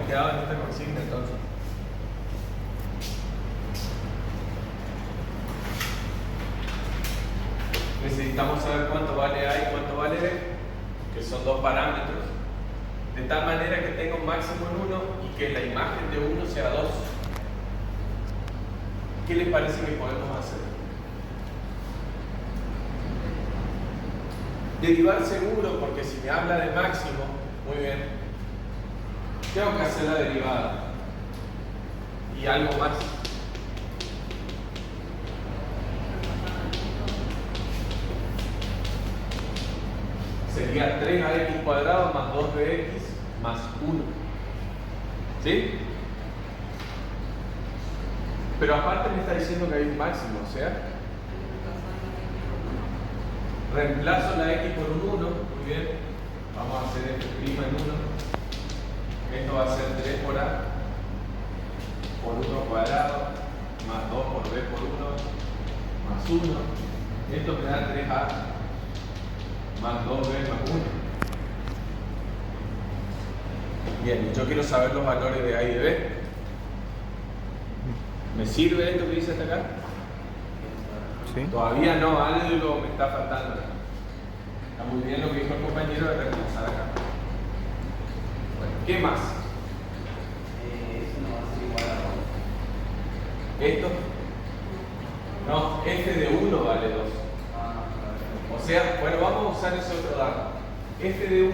quedado en esta consigna entonces? Necesitamos saber cuánto vale A y cuánto vale B, que son dos parámetros, de tal manera que tenga un máximo en 1 y que la imagen de 1 sea 2. ¿Qué les parece que podemos hacer? Derivar seguro, porque si me habla de máximo, muy bien, tengo que hacer la derivada. Y algo más. Sería 3ax cuadrado más 2bx más 1. ¿Sí? Pero aparte me está diciendo que hay un máximo, o sea, reemplazo la x por un 1, muy bien, vamos a hacer f' en 1, esto va a ser 3 por a por 1 cuadrado más 2 por b por 1 más 1, esto me da 3a más 2b más 1. Bien, yo quiero saber los valores de a y de b. ¿Me sirve esto que dice hasta acá? Sí. Todavía no, algo me está faltando. Está muy bien lo que dijo el compañero de reemplazar acá. Bueno, ¿qué más? Eso no va a ser igual a 2. ¿Esto? No, f de 1 vale 2. O sea, bueno, vamos a usar ese otro dato. F de 1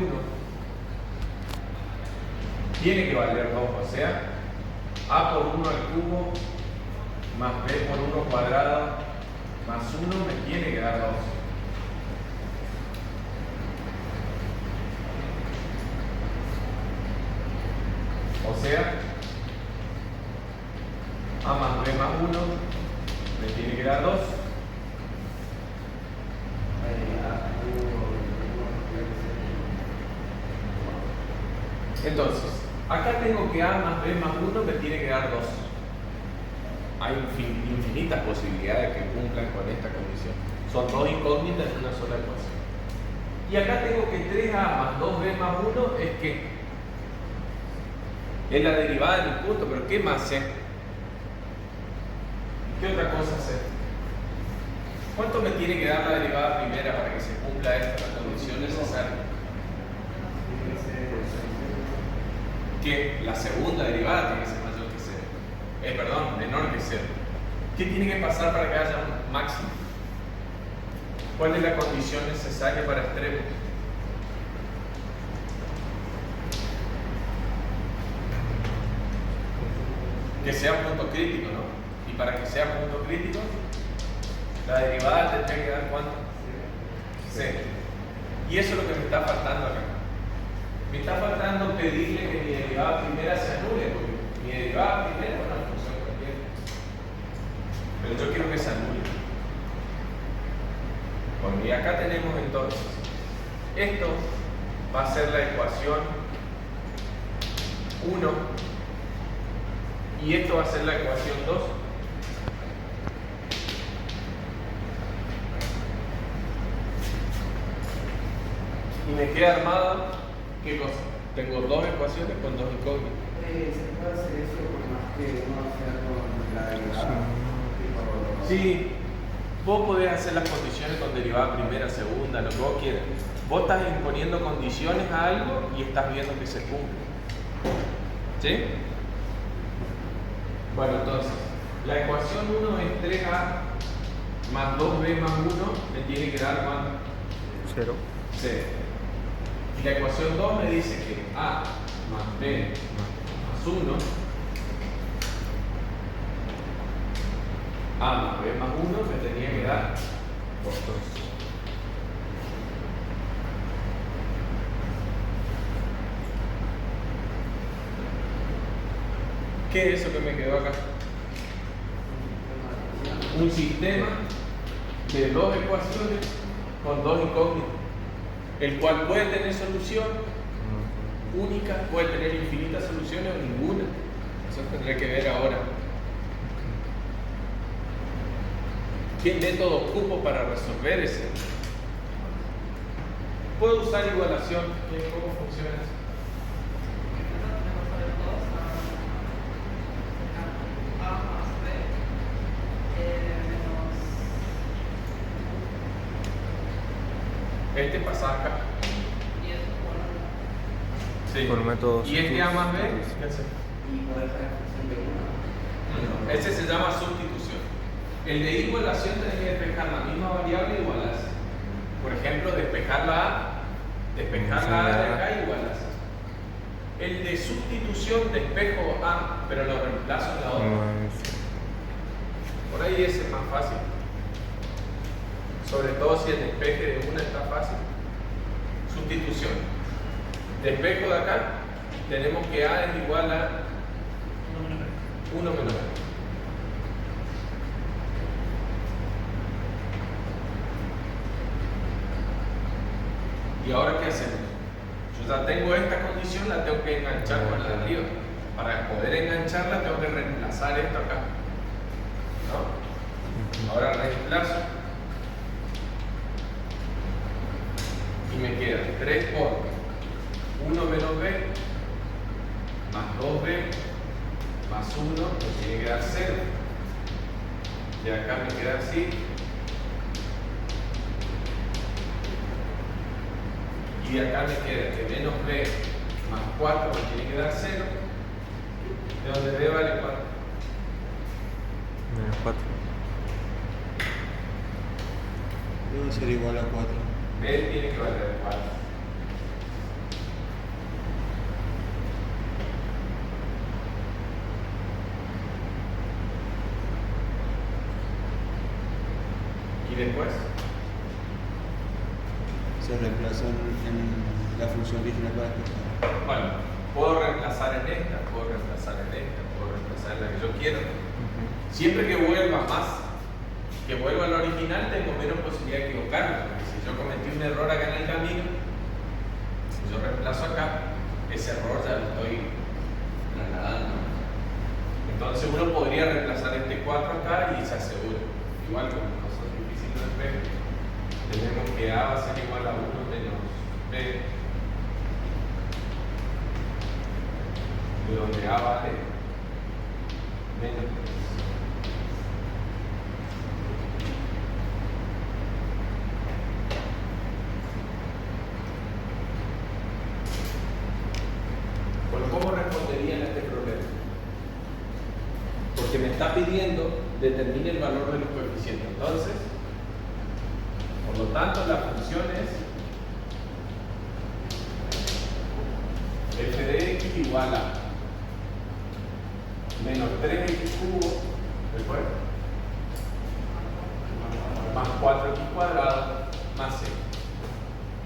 tiene que valer 2, o sea, a por 1 al cubo más b por 1 cuadrado más 1 me tiene que dar 2. O sea, a más b más 1 me tiene que dar 2. Entonces, acá tengo que a más b más 1 me tiene que dar 2. Hay infinitas posibilidades que cumplan con esta condición. Son dos incógnitas en una sola ecuación. Y acá tengo que 3a más 2b más 1 es que es la derivada del punto, pero ¿qué más sé? ¿Qué otra cosa sé? ¿Cuánto me tiene que dar la derivada primera para que se cumpla esta condición necesaria? Que la segunda derivada tiene que ser mayor que 0. Menor que 0. ¿Qué tiene que pasar para que haya un máximo? ¿Cuál es la condición necesaria para extremos? Que sea punto crítico, ¿no? Y para que sea punto crítico, la derivada tendría que dar ¿cuánto? 0. Y eso es lo que me está faltando acá. Me está faltando pedirle que mi derivada primera se anule, porque mi derivada primera es una función cualquiera. Pero yo quiero que se anule. Bueno, y acá tenemos entonces, esto va a ser la ecuación 1 y esto va a ser la ecuación 2. Y me queda armada, ¿qué cosa? Tengo dos ecuaciones con dos incógnitas. ¿Se puede hacer eso por más que uno hacer con la derivada? Sí, vos podés hacer las condiciones con derivada primera, segunda, lo que vos quieras. Vos estás imponiendo condiciones a algo y estás viendo que se cumple. ¿Sí? Bueno, entonces, la ecuación 1 es 3a más 2b más 1 me tiene que dar ¿cuánto? 0. 0. Y la ecuación 2 me dice que a más b más 1, a más b más 1 me tenía que dar por 2. ¿Qué es eso que me quedó acá? Un sistema de dos ecuaciones con dos incógnitas, el cual puede tener solución única, puede tener infinitas soluciones o ninguna. Eso tendré que ver ahora. ¿Qué método ocupo para resolver ese? ¿Puedo usar igualación? ¿Cómo funciona eso? Este pasa acá. Sí. Por método Y este A más B, sustitución. ¿qué hace? Y por esa expresión de uno. Ese se llama sustitución. El de igualación tenés que despejar la misma variable e igualarse. Por ejemplo, despejar la A de acá e igualarse. El de sustitución despejo A, pero lo reemplazo en la otra. Por ahí ese es más fácil. Sobre todo si el despeje de una está fácil. Sustitución. Despejo de acá, tenemos que A es igual a 1 menos B. ¿Y ahora qué hacemos? Yo ya tengo esta condición, la tengo que enganchar con la de arriba. Para poder engancharla tengo que reemplazar esto acá. ¿No? Ahora reemplazo. Y me queda 3 por 1 menos B más 2B más 1, me tiene que dar 0. De acá me queda así. Y de acá me queda que menos B más 4 me tiene que dar 0. De donde B vale 4. Menos 4. Debe ser igual a 4. B tiene que valer 4. Y después, Se reemplazó en la función original para despejar. bueno, puedo reemplazar en esta, puedo reemplazar en esta, puedo reemplazar en la que yo quiero. Siempre que vuelva más, que vuelva al original, tengo menos posibilidad de equivocarme. Porque si yo cometí un error acá en el camino, si yo reemplazo acá, ese error ya lo estoy trasladando. Entonces uno podría reemplazar este 4 acá y se asegura. Igual como cosas difíciles de ver, tenemos que A va a ser igual a 1 menos B, de donde A vale menos 3. Bueno, ¿cómo responderían a este problema? Porque me está pidiendo determine el valor de los coeficientes. Entonces, por lo tanto, la función es f de x igual a menos 3x cubo, después, más 4x cuadrado, más c.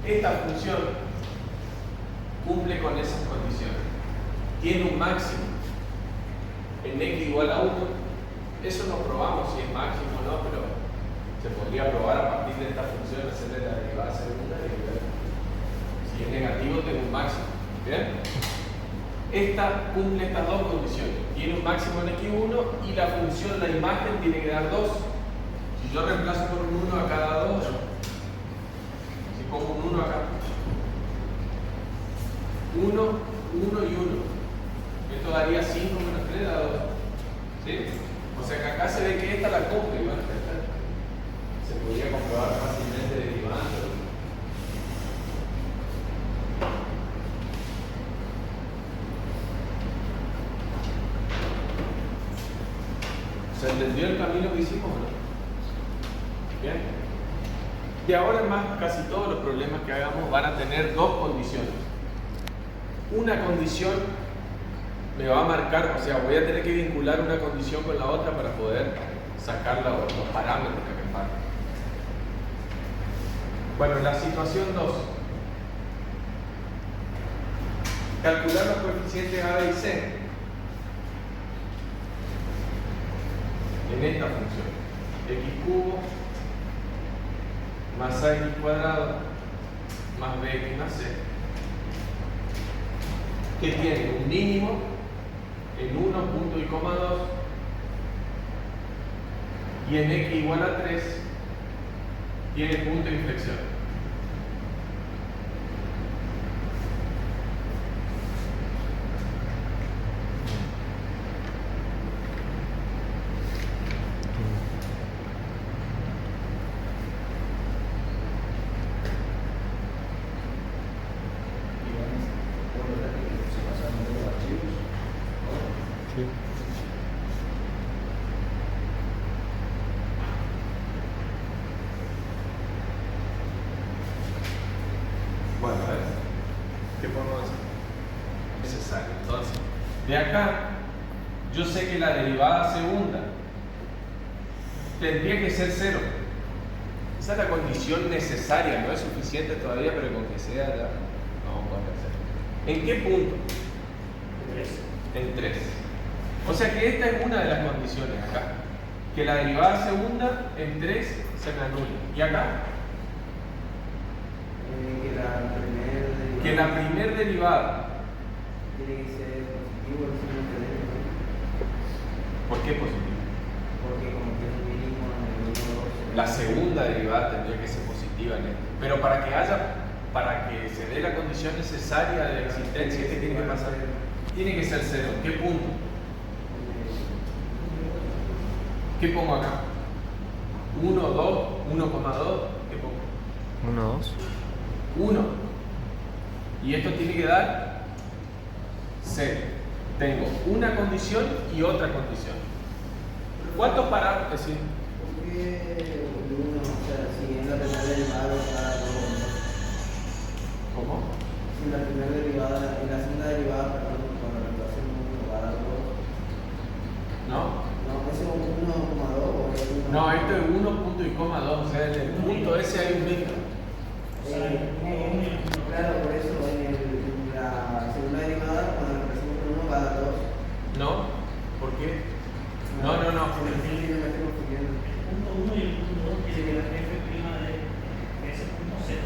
Esta función cumple con esas condiciones. Tiene un máximo en x igual a 1. Eso no probamos si es máximo o no, pero se podría probar a partir de esta función, hacerle la derivada segunda y ver. Si es negativo, tengo un máximo. ¿Bien? Esta cumple estas dos condiciones. Tiene un máximo en x1 y la función, la imagen, tiene que dar 2. Si yo reemplazo por un 1 acá da 2. Si pongo un 1 acá, 1, 1 y 1. Esto daría 5 menos 3 da 2. ¿Sí? O sea que acá se ve que esta la cumple. Bueno, se podría comprobar fácilmente derivando. ¿Se entendió el camino que hicimos o no? Bien. De ahora en más, casi todos los problemas que hagamos van a tener dos condiciones. Una condición me va a marcar, o sea, voy a tener que vincular una condición con la otra para poder sacar los parámetros que me faltan. Bueno, en la situación 2, calcular los coeficientes A, B y C en esta función. X cubo más AX cuadrado más BX más C, que tiene un mínimo en 1, punto y coma 2, y en x igual a 3 tiene punto de inflexión. Bueno, a ver, ¿qué podemos hacer? Necesario. Entonces, de acá, yo sé que la derivada segunda tendría que ser 0. Esa es la condición necesaria, no es suficiente todavía, pero con que sea ya vamos a poder hacer. ¿En qué punto? En 3. O sea que esta es una de las condiciones acá. Que la derivada segunda en 3 se me anule. ¿Y acá? Que la primer derivada tiene que ser positivo el signo que debe, ¿no? ¿Por qué positivo? Porque como tiene un mínimo en el 1, 2. La segunda derivada tendría que ser positiva en esto. Pero para que se dé la condición necesaria de existencia, ¿qué tiene que pasar? Tiene que ser 0. ¿Qué punto? ¿Qué pongo acá? 1, 2, 1,2. ¿Qué pongo? 1, 2. 1. Y esto tiene que dar 0. Tengo una condición y otra condición. ¿Cuántos parámetros? Sí. Porque el 1, o sea, si es la primera derivada cada 2. ¿Cómo? Si la primera derivada, en la segunda derivada, perdón, cuando reemplazo el 1 va a dar 2. ¿No? No, ese es un 1,2 o es 1. No, esto es 1 punto y coma 2. O sea, en el punto ese hay un mínimo. Claro, por eso en la segunda derivada, cuando reemplazamos el 1 va a dar 2. ¿No? ¿Por qué? No. Se me estoy confundiendo. El punto 1 y el punto 2 tienen la f' de ese punto 0.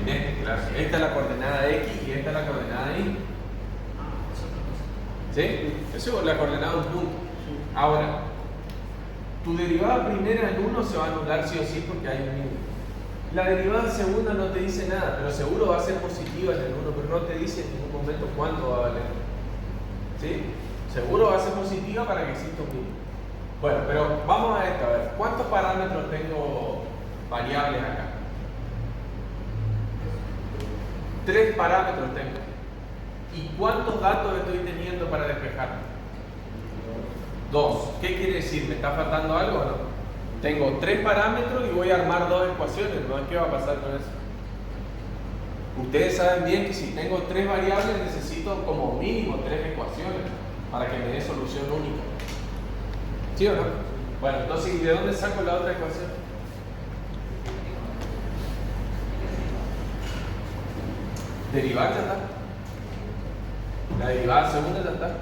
En este, claro. Esta es la coordenada x y esta es la coordenada y. Es otra cosa. ¿Sí? Eso es la coordenada de un punto. Ahora, tu derivada primera en 1 se va a anular sí o sí porque hay un mínimo. La derivada segunda no te dice nada, pero seguro va a ser positiva en el 1, pero no te dice en ningún momento cuánto va a valer. ¿Sí? Seguro va a ser positiva para que exista un mínimo. Bueno, pero vamos a esto, a ver. ¿Cuántos parámetros tengo variables acá? 3 parámetros tengo. ¿Y cuántos datos estoy teniendo para despejar? 2. ¿Qué quiere decir? ¿Me está faltando algo o no? Tengo 3 parámetros y voy a armar 2 ecuaciones, ¿no? ¿Qué va a pasar con eso? Ustedes saben bien que si tengo 3 variables necesito como mínimo 3 ecuaciones para que me dé solución única. ¿Sí o no? Bueno, entonces, ¿y de dónde saco la otra ecuación? Derivar ya está. La derivada segunda ya está.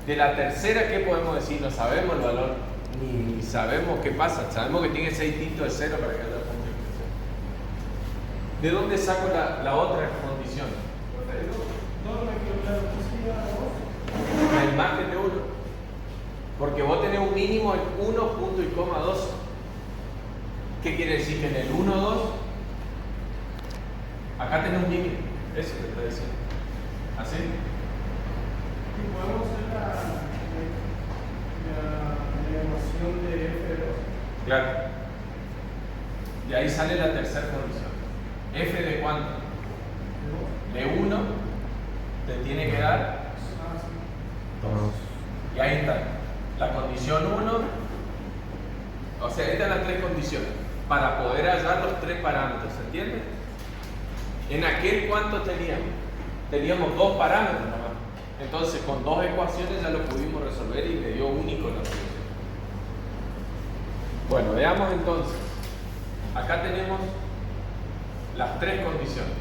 De la tercera, ¿qué podemos decir? No sabemos el valor, ni sabemos qué pasa. Sabemos que tiene que ser distinto de 0 para que haya punto de inflexión. ¿De dónde saco la otra condición? La imagen de 1. Porque vos tenés un mínimo en 1 punto y coma 2. ¿Qué quiere decir? Que en el 1, 2, acá tenés un mínimo. Eso te estoy diciendo. ¿Así? Y podemos hacer la emoción de F2. Claro. Y ahí sale la tercera condición. ¿F de cuánto? De 1 te tiene que dar 2. Y ahí está. La condición 1, o sea, estas son las 3 condiciones para poder hallar los 3 parámetros, ¿se entiende? En aquel, ¿cuánto teníamos? Teníamos 2 parámetros nomás. Entonces, con 2 ecuaciones ya lo pudimos resolver y me dio único la solución. Bueno, veamos entonces. Acá tenemos las 3 condiciones.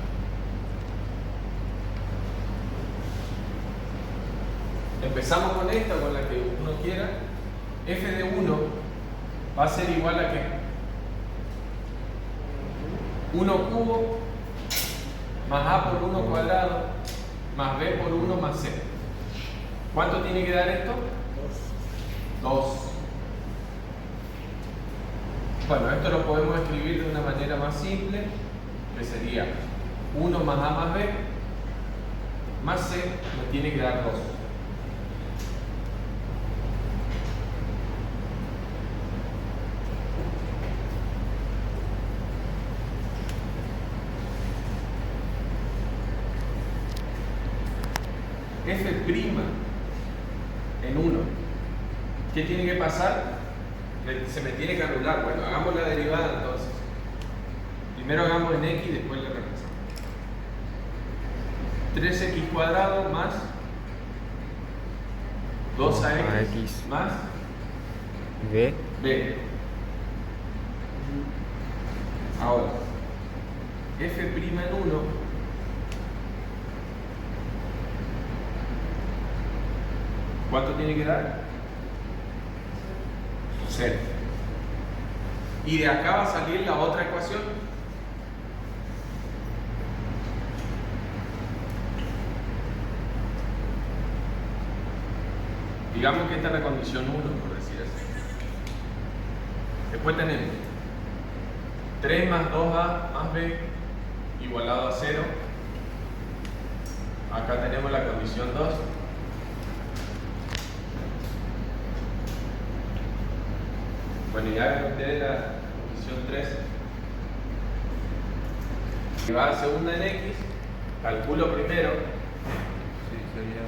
Empezamos con esta, con la que uno quiera. F de 1 va a ser igual a ¿qué? 1 cubo más A por 1 cuadrado más B por 1 más C. ¿Cuánto tiene que dar esto? 2. Bueno, esto lo podemos escribir de una manera más simple, que sería 1 más A más B más C me tiene que dar 2. F' en 1. ¿Qué tiene que pasar? Se me tiene que anular. Bueno, hagamos la derivada entonces. Primero hagamos en x y después le reemplazamos. 3x cuadrado más 2ax más B. b. Ahora, f' en 1, ¿cuánto tiene que dar? 0. Y de acá va a salir la otra ecuación. Digamos que esta es la condición 1, por decir así. Después tenemos 3 más 2a más b igualado a 0. Acá tenemos la condición 2. Bueno, ya ven ustedes la condición 3. Derivada segunda en x, calculo primero. Sí, sería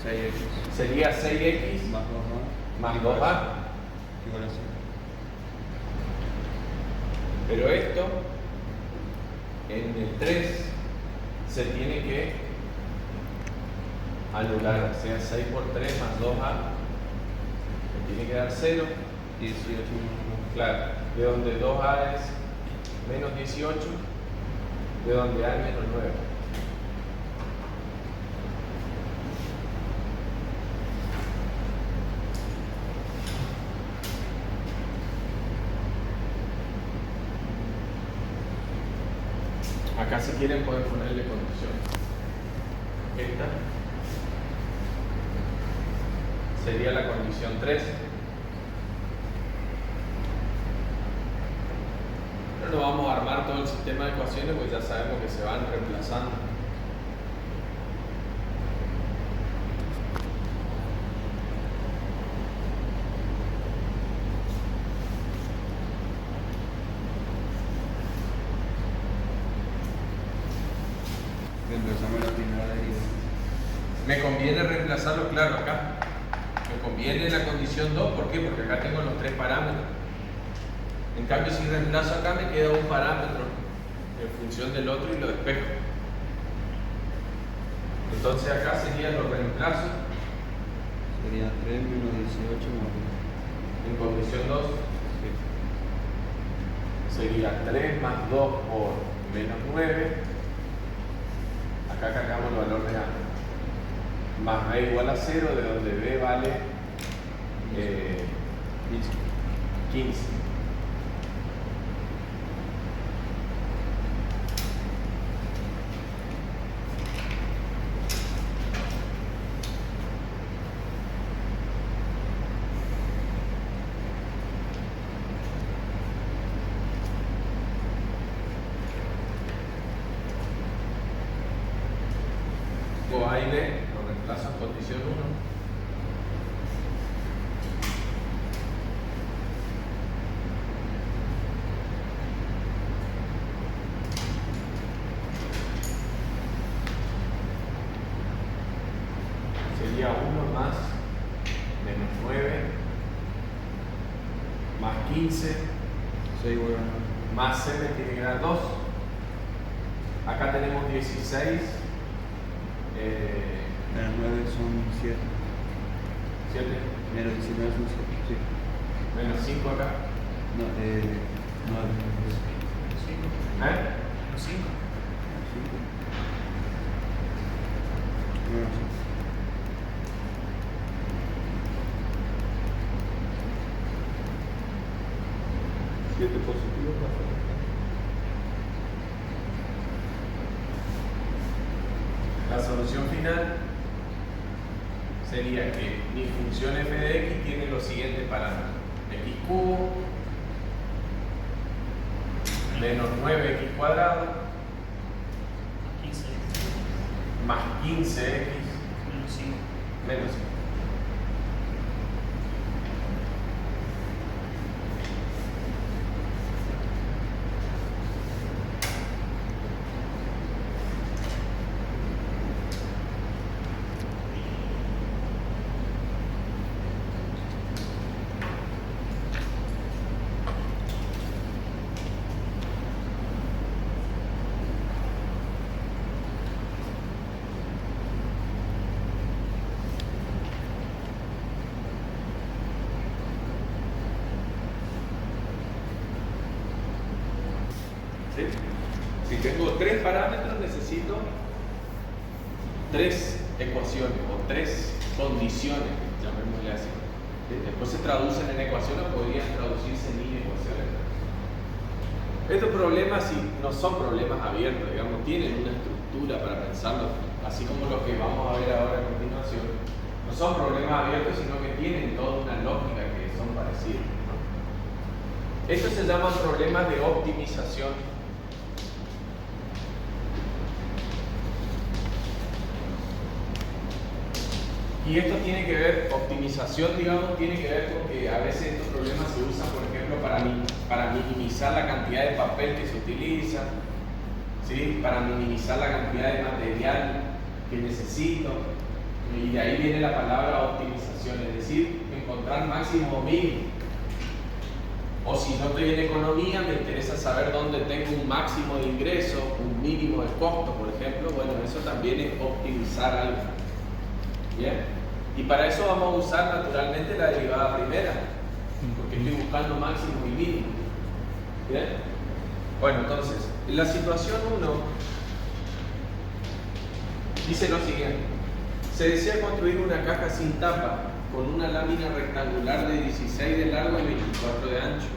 6x. Sería 6x Más 2a. más 2a. Igual a 0. Pero esto, en el 3, se tiene que anular. O sea, 6 por 3 más 2a, me tiene que dar 0. 18 más Claro, de donde 2a es menos 18, de donde a es menos 9. Acá si quieren pueden ponerle condición. Esta sería la condición 3. Pero no vamos a armar todo el sistema de ecuaciones porque ya sabemos que se van reemplazando. Reemplazamos la primera derivada. Me conviene reemplazarlo, claro, acá. Me conviene la condición 2, ¿por qué? Porque acá tengo los 3 parámetros. En cambio, si reemplazo acá, me queda un parámetro en función del otro y lo despejo. Entonces acá serían los reemplazos Sería 3 menos 18 más 2. en condición 2. Sería 3 más 2 por menos 9. Acá cargamos el valor de a. Más a igual a 0, de donde b vale 15. A y b lo reemplazo en condición 1. Sería 1 más menos 9 más 15 6 igual a más c me tiene que dar 2. Acá tenemos 16. menos 9 son 7. 7 Menos 19 son 7. Sí. menos 5 acá. No, 9. 5. ¿Eh? 5. 7 positivos más 4. La solución final sería que mi función f de x tiene los siguientes parámetros: x cubo menos 9x cuadrado 15. más 15x Menos 5. menos 5. Si tengo 3 parámetros, necesito 3 ecuaciones o 3 condiciones, llamémosle así. Después se traducen en ecuaciones, podrían traducirse en inecuaciones. Estos problemas no son problemas abiertos, digamos, tienen una estructura para pensarlo, así como los que vamos a ver ahora a continuación. No son problemas abiertos, sino que tienen toda una lógica que son parecidos, ¿no? Estos se llaman problemas de optimización. Y esto tiene que ver, optimización, digamos, tiene que ver con que a veces estos problemas se usan, por ejemplo, para minimizar la cantidad de papel que se utiliza, ¿sí? Para minimizar la cantidad de material que necesito. Y de ahí viene la palabra optimización, es decir, encontrar máximo o mínimo. O si no estoy en economía, me interesa saber dónde tengo un máximo de ingreso, un mínimo de costo, por ejemplo. Bueno, eso también es optimizar algo. Bien, y para eso vamos a usar naturalmente la derivada primera, porque estoy buscando máximo y mínimo. Bien, bueno, entonces, en la situación 1 dice lo siguiente: se desea construir una caja sin tapa con una lámina rectangular de 16 de largo y 24 de ancho.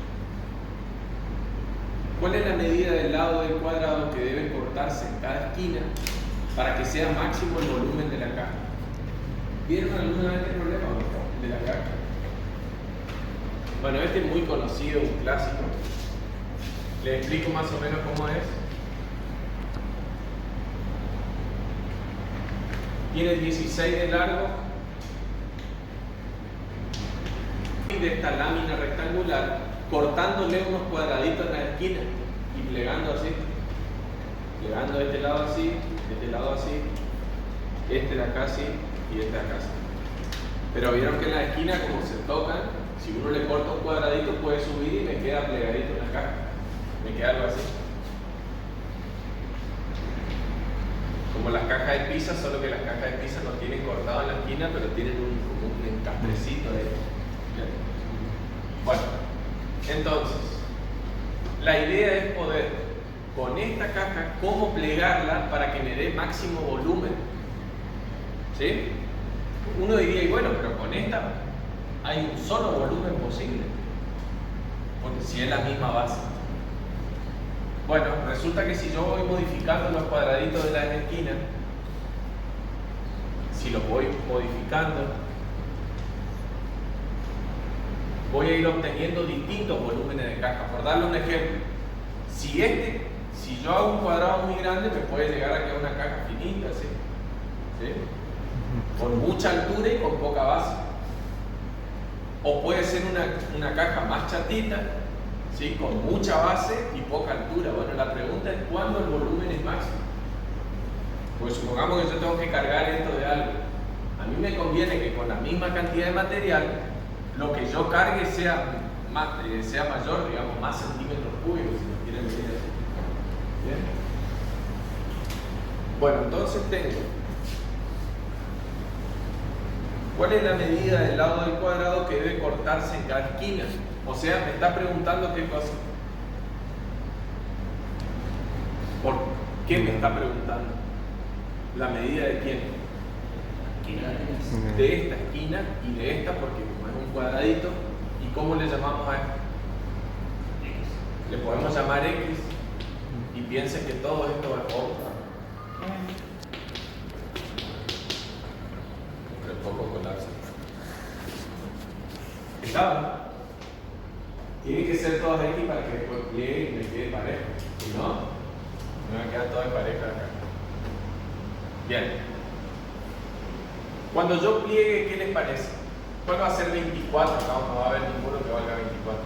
¿Cuál es la medida del lado del cuadrado que debe cortarse en cada esquina para que sea máximo el volumen de la caja? ¿Vieron alguna vez el problema de la caja? Bueno, este es muy conocido, un clásico. Les explico más o menos cómo es. Tiene 16 de largo y de esta lámina rectangular, cortándole unos cuadraditos en la esquina y plegando así. Plegando de este lado así, de este lado así, este de acá así y este de acá así. Pero vieron que en la esquina, como se tocan, si uno le corta un cuadradito puede subir y me queda plegadito en la caja. Me queda algo así. Como las cajas de pizza, solo que las cajas de pizza no tienen cortado en la esquina, pero tienen un encastrecito de esto. Bueno, entonces, la idea es poder, con esta caja, cómo plegarla para que me dé máximo volumen. ¿Sí? Uno diría, y bueno, pero con esta hay un solo volumen posible, porque si es la misma base. Bueno, resulta que si yo voy modificando los cuadraditos de las esquinas, si los voy modificando, voy a ir obteniendo distintos volúmenes de caja. Por darle un ejemplo, si yo hago un cuadrado muy grande, me puede llegar a quedar una caja finita, ¿sí? ¿Sí? Con mucha altura y con poca base. O puede ser una caja más chatita, ¿sí? Con mucha base y poca altura. Bueno, la pregunta es ¿cuándo el volumen es máximo? Pues supongamos que yo tengo que cargar esto de algo. A mí me conviene que con la misma cantidad de material, lo que yo cargue sea mayor, digamos, más centímetros cúbicos, si lo quieren decir así. ¿Bien? Bueno, entonces tengo, ¿cuál es la medida del lado del cuadrado que debe cortarse en cada esquina? O sea, me está preguntando qué cosa. ¿Por qué me está preguntando? ¿La medida de quién? De esta esquina y de esta, porque como es un cuadradito. ¿Y cómo le llamamos a esto? X. Le podemos llamar X y piensen que todo esto es otra. Pero un poco colapsa. ¿Estaba? Tiene que ser todas X para que después pliegue y me quede parejo. Si no, me va a quedar todo en pareja acá. Bien. Cuando yo pliegue, ¿qué les parece? ¿Cuál va a ser 24? No va a haber ninguno que valga 24.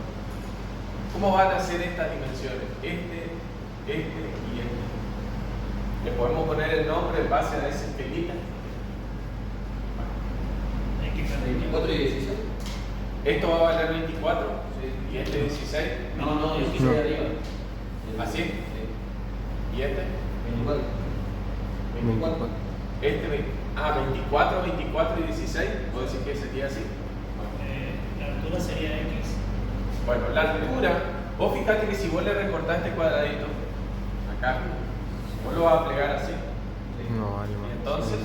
¿Cómo van a ser estas dimensiones? Este y este. ¿Le podemos poner el nombre en base a esa esquelita? X. 24 y 16. ¿Esto va a valer 24? Sí. ¿Y este 16? No, 16 de arriba. ¿Así? Sí. ¿Y este? 24. 24. Este 24, 24 y 16. ¿Puedo decir que sería así? La altura sería X. Bueno, la altura, vos fíjate que si vos le recortás este cuadradito, acá. Vos lo vas a plegar así. No, vale Y más. entonces,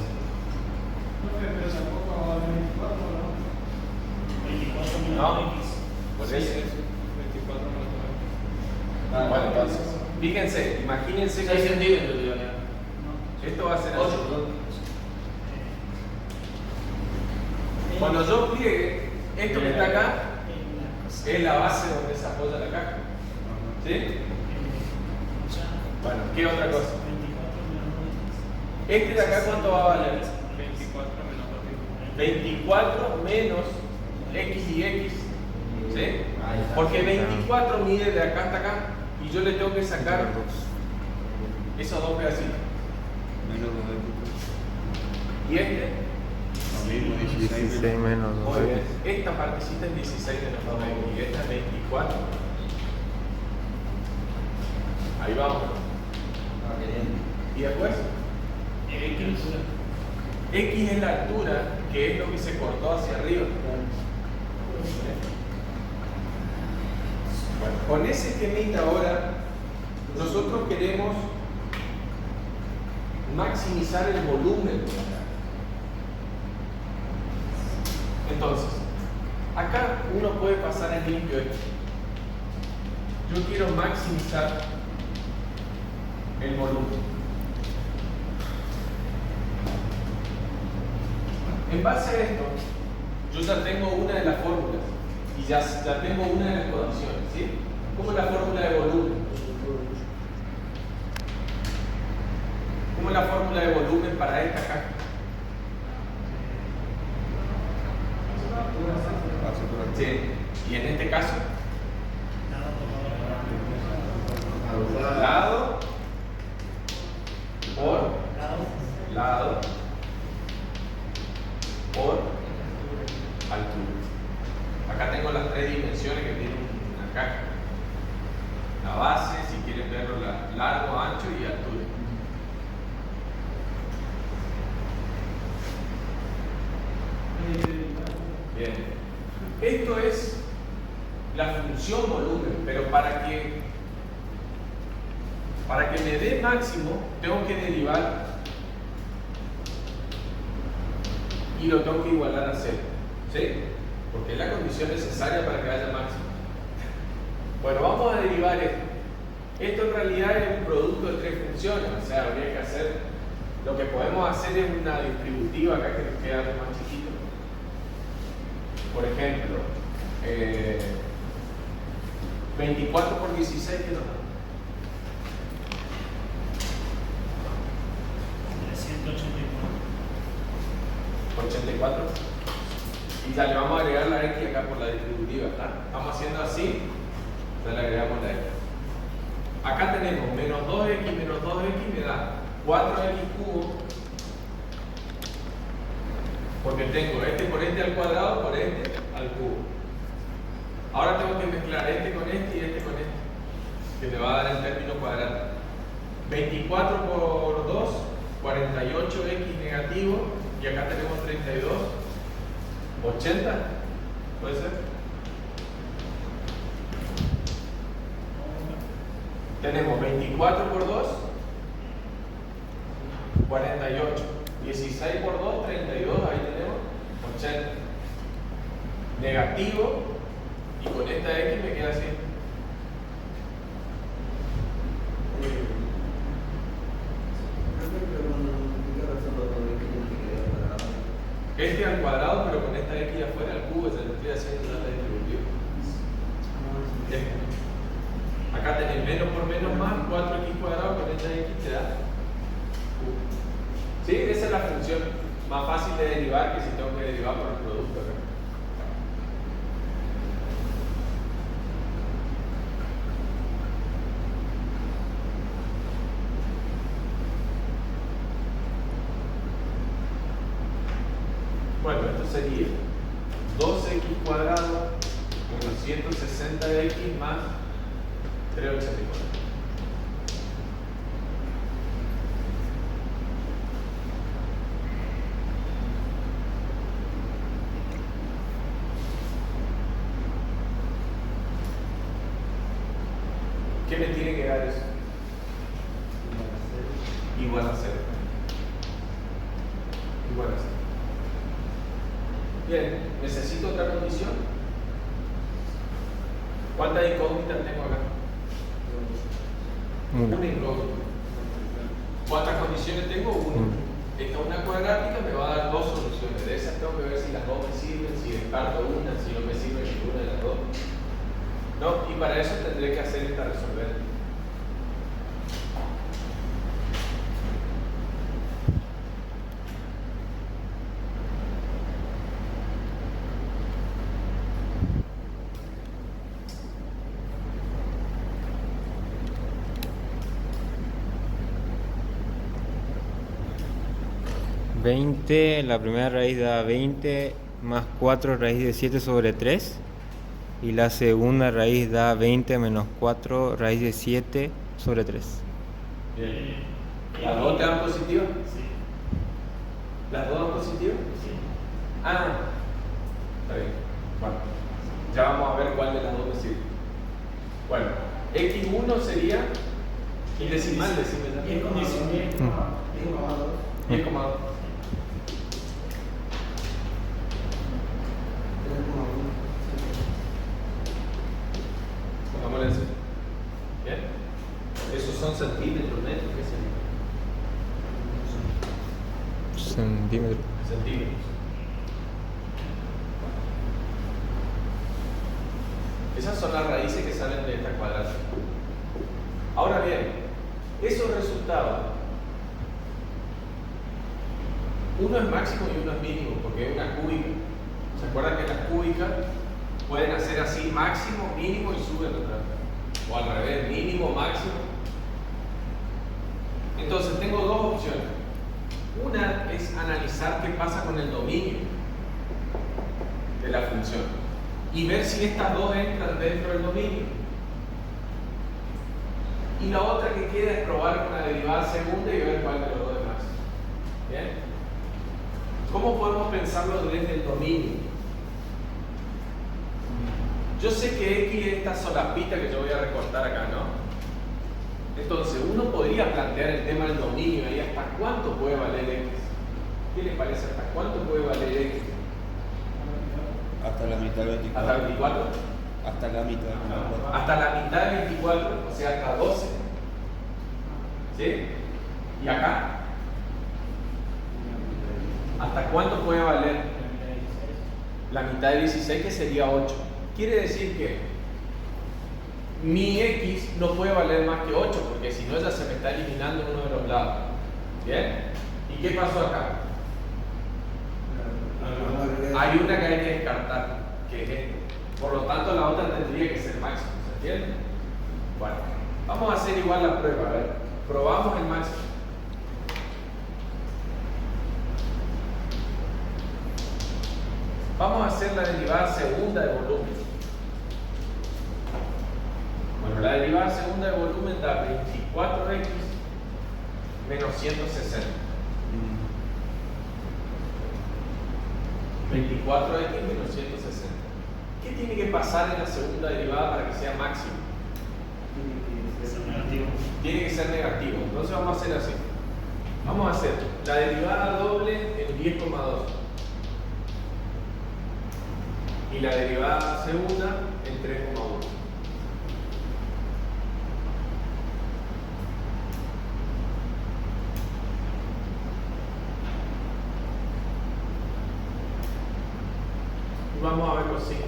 Pero tampoco va a 24, ¿no? 24 menos No. X. por Sí, eso. es 24 menos Bueno, entonces, fíjense, imagínense 6 que centímetros, digo ya. esto va a ser 8, así. perdón. Cuando yo pliegue, esto que está acá es la base donde se apoya la caja. ¿Sí? Bueno, ¿qué otra cosa? 24 menos Este de acá, ¿cuánto va a valer? 24 menos 24 menos X y X. ¿Sí? Porque 24 mide de acá hasta acá y yo le tengo que sacar esos dos pedacitos. menos 2 Y este, lo mismo, 16 16 menos muy 2 bien. Esta partecita es 16 menos 2X y esta es 24. Ahí vamos. Ah, qué bien. Y después, X es la altura, que es lo que se cortó hacia arriba. Bueno, con ese esquemita ahora, nosotros queremos maximizar el volumen de la caja. Entonces, acá uno puede pasar en limpio esto. Yo quiero maximizar el volumen. En base a esto, yo ya tengo una de las fórmulas y ya tengo una de las condiciones, ¿sí? ¿Cómo es la fórmula de volumen? ¿Cómo es la fórmula de volumen para esta caja? Paso por aquí. Sí. Y en este caso, lado por lado por altura. Acá tengo las tres dimensiones que tiene una caja. La base, si quieren verlo, largo, ancho y altura. Bien. Esto es la función volumen, pero para que me dé máximo, tengo que derivar y lo tengo que igualar a cero. ¿Sí? Porque es la condición necesaria para que haya máximo. Bueno, vamos a derivar esto. Esto en realidad es un producto de tres funciones, o sea, habría que hacer, lo que podemos hacer es una distributiva acá que nos queda algo más chiquito. Por ejemplo, 24 por 16, ¿qué nos da? 84. Y ya le vamos a agregar la X acá por la distributiva. Estamos haciendo así, ya le agregamos la X. Acá tenemos menos 2X me da 4X cubo. Porque tengo este por este al cuadrado por este al cubo. Ahora tengo que mezclar este con este y este con este, que me va a dar el término cuadrado. 24 por 2, 48X negativo, y acá tenemos 32, 80, ¿puede ser? Tenemos 24 por 2, 48, 16 por 2, 32, ahí tenemos 80. Negativo, y con esta X me queda así. Este al cuadrado, pero con esta X afuera al cubo, se lo estoy haciendo la distributiva. Acá tenés menos por menos más, 4X cuadrado con esta X te da cubo. ¿Sí? Esa es la función más fácil de derivar que si tengo que derivar por el producto acá. Bueno, esto sería 2X cuadrado menos 160X más 384. ¿Qué me tiene que dar eso? igual a 0. Igual a 0. Bien, necesito otra condición. ¿Cuántas incógnitas tengo acá? Una. Una incógnita. ¿Cuántas condiciones tengo? Una. Esta una cuadrática me va a dar dos soluciones. De esas tengo que ver si las dos me sirven, si descarto una, si no me sirve ninguna de las dos. ¿No? Y para eso tendré que hacer esta resolver. La primera raíz da 20 más 4 raíz de 7 sobre 3. Y la segunda raíz da 20 menos 4 raíz de 7 sobre 3. Bien. ¿Las dos te dan positivas? Sí. ¿Las dos dan positivas? Sí. Ah, está bien. Bueno, ya vamos a ver cuál de las dos me sirve. Bueno, x1 sería indecimal, decime. 10,2. 10,2. Pongámosle eso. ¿Bien? ¿Esos son centímetros, metros? ¿Qué sería? Centímetro. Centímetros. Esas son las raíces que salen de esta cuadrática. Ahora bien, esos resultados, uno es máximo y uno es mínimo, porque es una cúbica. ¿Se acuerdan que las cúbicas pueden hacer así máximo, mínimo y suben otra vez? O al revés, mínimo, máximo. Entonces tengo dos opciones. Una es analizar qué pasa con el dominio de la función y ver si estas dos entran dentro del dominio. Y la otra que queda es probar con la derivada segunda y ver cuál de los dos es máximo. ¿Bien? ¿Cómo podemos pensarlo desde el dominio? Yo sé que X es esta solapita que yo voy a recortar acá, ¿no? Entonces uno podría plantear el tema del dominio ahí, ¿hasta cuánto puede valer X? ¿Qué les parece? ¿Hasta cuánto puede valer X? Hasta la mitad del 24. ¿Hasta 24? Hasta la mitad del 24. Hasta la mitad del 24, o sea, hasta 12. ¿Sí? ¿Y acá? ¿Hasta cuánto puede valer? La mitad de 16, que sería 8. Quiere decir que mi X no puede valer más que 8, porque si no, ya se me está eliminando uno de los lados. ¿Bien? ¿Y qué pasó acá? Hay una que hay que descartar, que es esta. Por lo tanto, la otra tendría que ser máximo. ¿Se entiende? Bueno, vamos a hacer igual la prueba. A ver, probamos el máximo. Vamos a hacer la derivada segunda de volumen. Bueno, la derivada segunda de volumen da 24x menos 160. 24x menos 160. ¿Qué tiene que pasar en la segunda derivada para que sea máximo? Tiene que ser negativo. Entonces vamos a hacer así. Vamos a hacer la derivada doble en 10,2 y la derivada segunda en 3,1. Y vamos a ver los signos.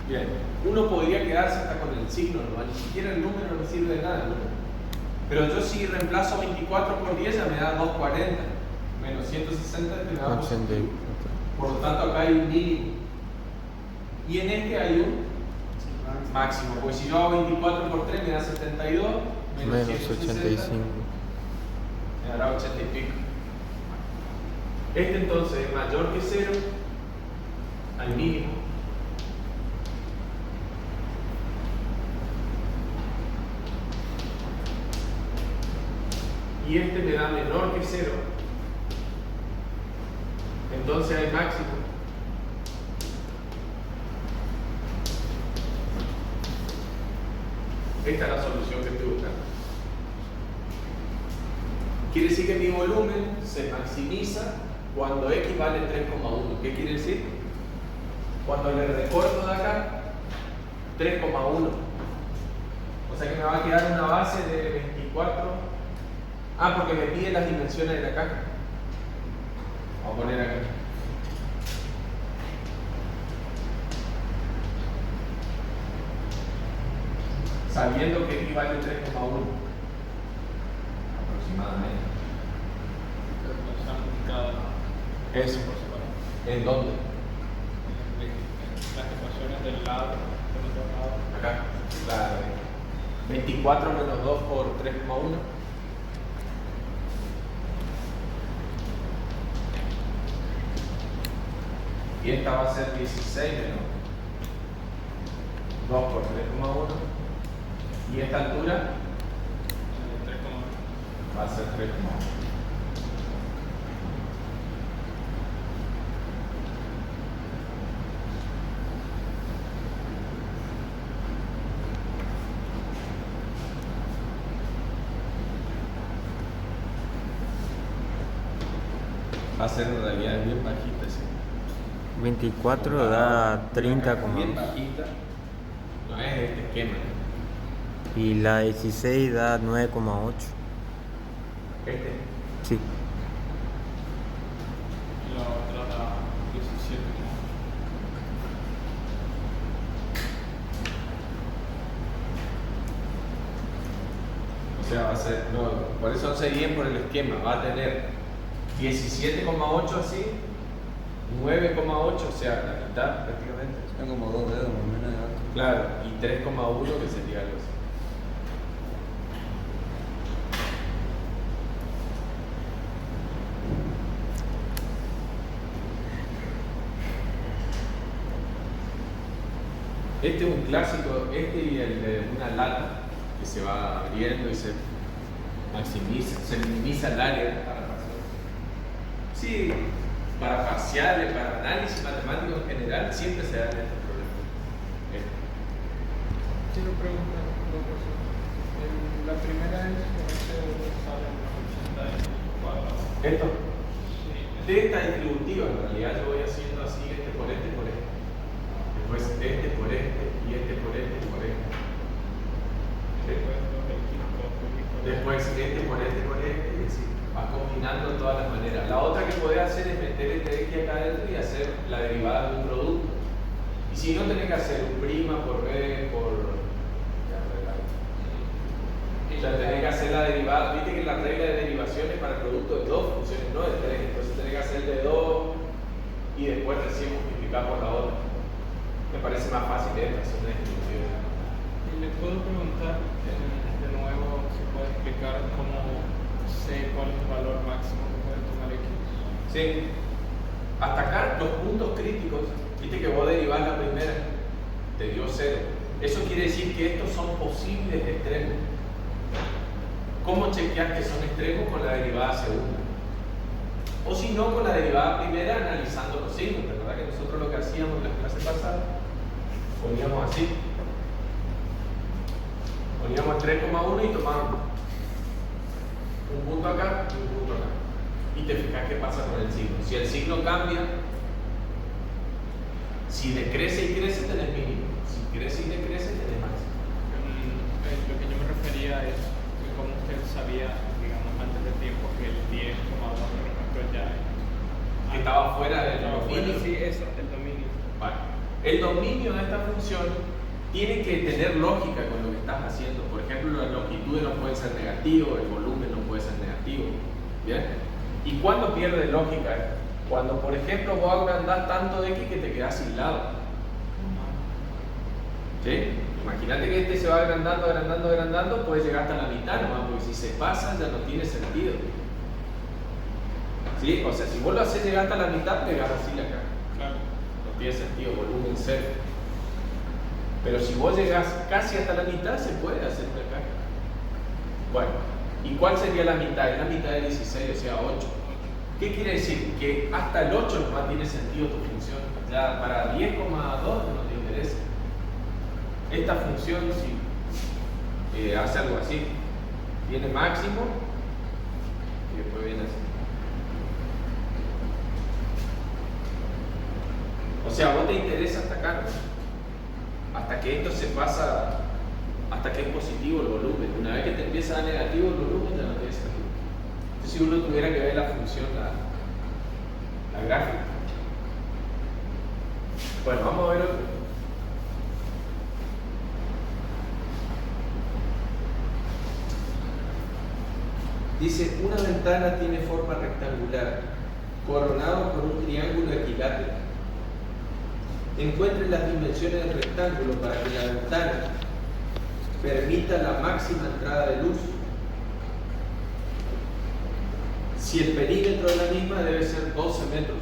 Bien, uno podría quedarse hasta con el signo, ¿no? Ni siquiera el número no sirve de nada, ¿no? Pero yo si reemplazo 24 por 10 ya me da 240 menos 160 me da 84. por lo tanto acá hay un mínimo y en este hay un máximo, porque si yo hago 24 por 3 me da 72 menos 160 85. me dará 80 y pico. Este entonces es mayor que 0 al mínimo y este me da menor que 0, entonces hay máximo. Esta es la solución que estoy buscando. Quiere decir que mi volumen se maximiza cuando X vale 3,1. ¿Qué quiere decir? Cuando le recorto de acá 3,1. O sea que me va a quedar una base de 24. Ah, porque me pide las dimensiones de la caja. Vamos a poner acá. Sabiendo que X vale 3,1 aproximadamente. Eso. ¿En dónde? Las ecuaciones del lado, del otro lado. Acá. Claro. 24 menos 2 por 3,1. Y esta va a ser 16 menos 2 por 3,1. Y esta altura va a ser 3,1. Va a ser en realidad bien bajita, sí. 24 da 30,2. Bien bajita. No es este esquema. Y la 16 da 9,8. Este. Sí. Y la otra da 17. O sea, va a ser. No, por eso no se guíen por el esquema. Va a tener 17,8 así, 9,8, o sea, la mitad prácticamente. Están como 2 dedos más o menos de alto. Claro, y 3,1 que sería algo así. Este es un clásico, este y el de una lata que se va abriendo y se maximiza, se minimiza el área para parciales. Sí, para parciales, para análisis matemático en general, siempre se dan estos problemas. Quiero preguntar dos cosas. La primera es por qué sale una 80 cuadrado. Esto, Sí. de esta distributiva, en realidad yo voy haciendo así, este por este, por este. Después este por este, y este por este, y por este. Después este por este, por este, y así. Vas combinando de todas las maneras. La otra que podés hacer es meter este X acá adentro y hacer la derivada de un producto. Y si no, tenés que hacer un prima por B, por... O sea, tenés que hacer la derivada. Viste que la regla de derivación es para el producto de dos funciones, no de tres. Entonces tenés que hacer de dos y después recién multiplicar por la otra. Me parece más fácil esta, hacer una distribución. Y le puedo preguntar de nuevo si puede explicar cómo sé cuál es el valor máximo que puede tomar X. Sí. Hasta acá los puntos críticos, viste que vos derivás la primera, te dio 0. Eso quiere decir que estos son posibles extremos. ¿Cómo chequeas que son extremos? Con la derivada segunda. O si no, con la derivada primera analizando los signos. ¿Verdad que nosotros lo que hacíamos en las clases pasadas? Poníamos así. Poníamos 3,1 y tomábamos un punto acá y un punto acá. Y te fijas qué pasa con el signo. Si el signo cambia, si decrece y crece, tenés mínimo. Si crece y decrece, tenés máximo. Lo que yo me refería es que como usted sabía, digamos, antes del tiempo que el 10,2 por ejemplo ya Que estaba fuera del dominio. Sí, eso, el dominio. Vale. El dominio de esta función tiene que tener lógica con lo que estás haciendo. Por ejemplo, las longitudes no pueden ser negativos, el volumen no puede ser negativo. ¿Bien? ¿Y cuándo pierde lógica? Cuando, por ejemplo, vos agrandás tanto de X que te quedás sin lado. ¿Sí? Imagínate que este se va agrandando, agrandando, agrandando, puede llegar hasta la mitad nomás, porque si se pasa ya no tiene sentido. ¿Sí? O sea, si vos lo haces llegar hasta la mitad, pegás así la caja. Claro. No tiene sentido, volumen cero. Pero si vos llegás casi hasta la mitad, se puede hacer una caja. Bueno, ¿y cuál sería la mitad? Es la mitad de 16, o sea 8. ¿Qué quiere decir? Que hasta el 8 nomás tiene sentido tu función. Ya para 10,2 no te interesa. Esta función, si hace algo así, tiene máximo Y después viene así. O sea, a vos te interesa hasta acá, ¿no? Hasta que esto se pasa, hasta que es positivo el volumen. Una vez que te empieza a dar negativo el volumen, ya no tiene sentido. Entonces, si uno tuviera que ver la función, la gráfica. Bueno, vamos a ver otro. Dice, una ventana tiene forma rectangular, coronado por un triángulo equilátero. Encuentre las dimensiones del rectángulo para que la ventana permita la máxima entrada de luz. Si el perímetro de la misma debe ser 12 metros.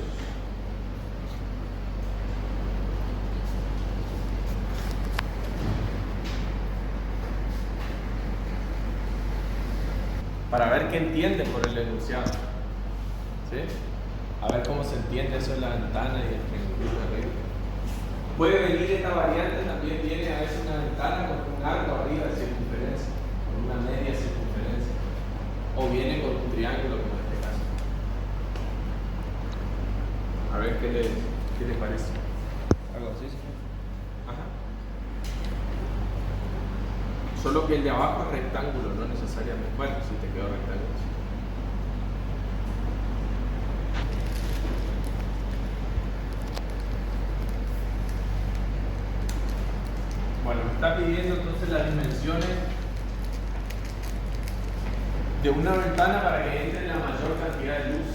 Para ver qué entienden por el enunciado. ¿Sí? A ver cómo se entiende eso de la ventana y el triángulo arriba. Puede venir esta variante, también viene a veces una ventana con un arco arriba de circunferencia, con una media circunferencia. O viene con un triángulo como en este caso. A ver qué le parece. Algo así, sí. Ajá. Solo que el de abajo es rectángulo, no necesariamente. Bueno, si te quedó rectángulo. Sí. Bueno, me está pidiendo entonces las dimensiones de una ventana para que entre la mayor cantidad de luz.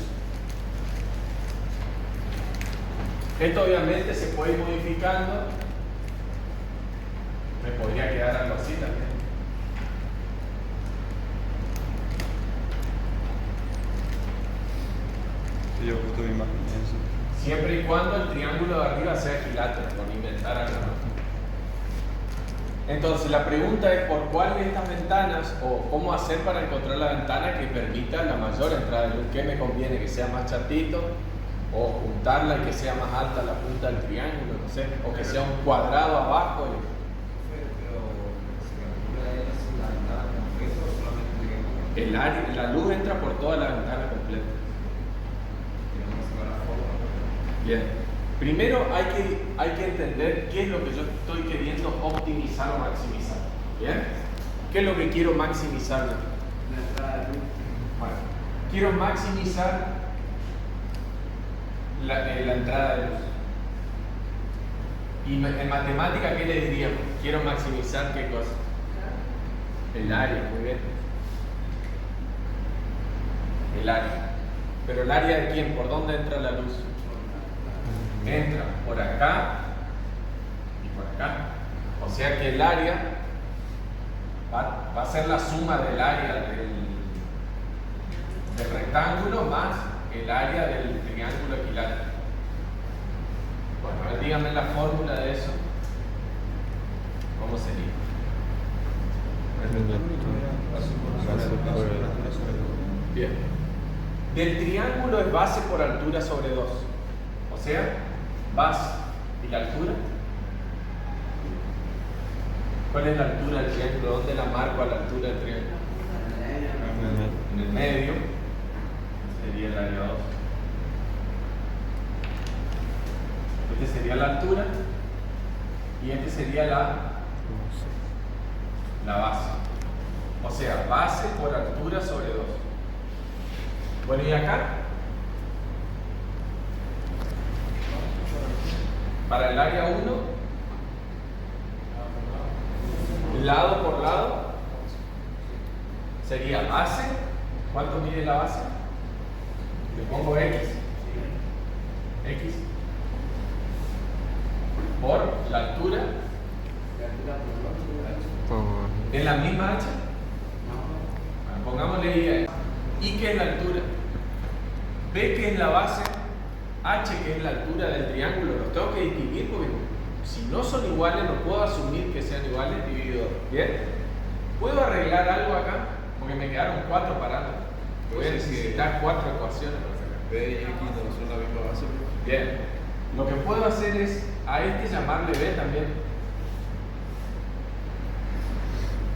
Esto obviamente se puede ir modificando. Me podría quedar algo así también. Sí, yo justo mi imagen eso. Siempre y cuando el triángulo de arriba sea equilátero, por inventar algo. Entonces la pregunta es por cuál de estas ventanas o cómo hacer para encontrar la ventana que permita la mayor entrada de luz. ¿Qué me conviene? ¿Que sea más chatito? ¿O juntarla y que sea más alta la punta del triángulo? No sé. ¿O que sea un cuadrado abajo? El área, la luz entra por toda la ventana completa. Bien. Primero hay que entender qué es lo que yo estoy queriendo optimizar o maximizar. ¿Bien? ¿Qué es lo que quiero maximizar? La entrada de luz. Bueno, quiero maximizar la entrada de luz. Y en matemática, ¿qué le diríamos? Quiero maximizar qué cosa. El área, muy bien. El área. Pero el área de quién, ¿por dónde entra la luz? Entra por acá y por acá. O sea que el área va a ser la suma del área del rectángulo más el área del triángulo equilátero. Bueno, a ver, díganme la fórmula de eso. ¿Cómo sería? Bien. Del triángulo es base por altura sobre 2. O sea, base y la altura. ¿Cuál es la altura del triángulo? ¿Dónde la marco a la altura del triángulo? En el medio. Sería el área 2. Este sería la altura. Y este sería la base. O sea, base por altura sobre 2. Bueno, y acá, para el área 1, lado por lado, sería base. ¿Cuánto mide la base? Le pongo X. X. Por la altura. ¿En la misma H? Bueno, pongámosle I a eso. ¿Y qué es la altura? B, que es la base, H, que es la altura del triángulo. Los tengo que distinguir porque si no son iguales, no puedo asumir que sean iguales dividido 2. ¿Bien? ¿Puedo arreglar algo acá? Porque me quedaron 4 parámetros. Voy a necesitar 4 ecuaciones para sacar. B y X no son la misma base. Bien. Lo que puedo hacer es a este llamarle B también.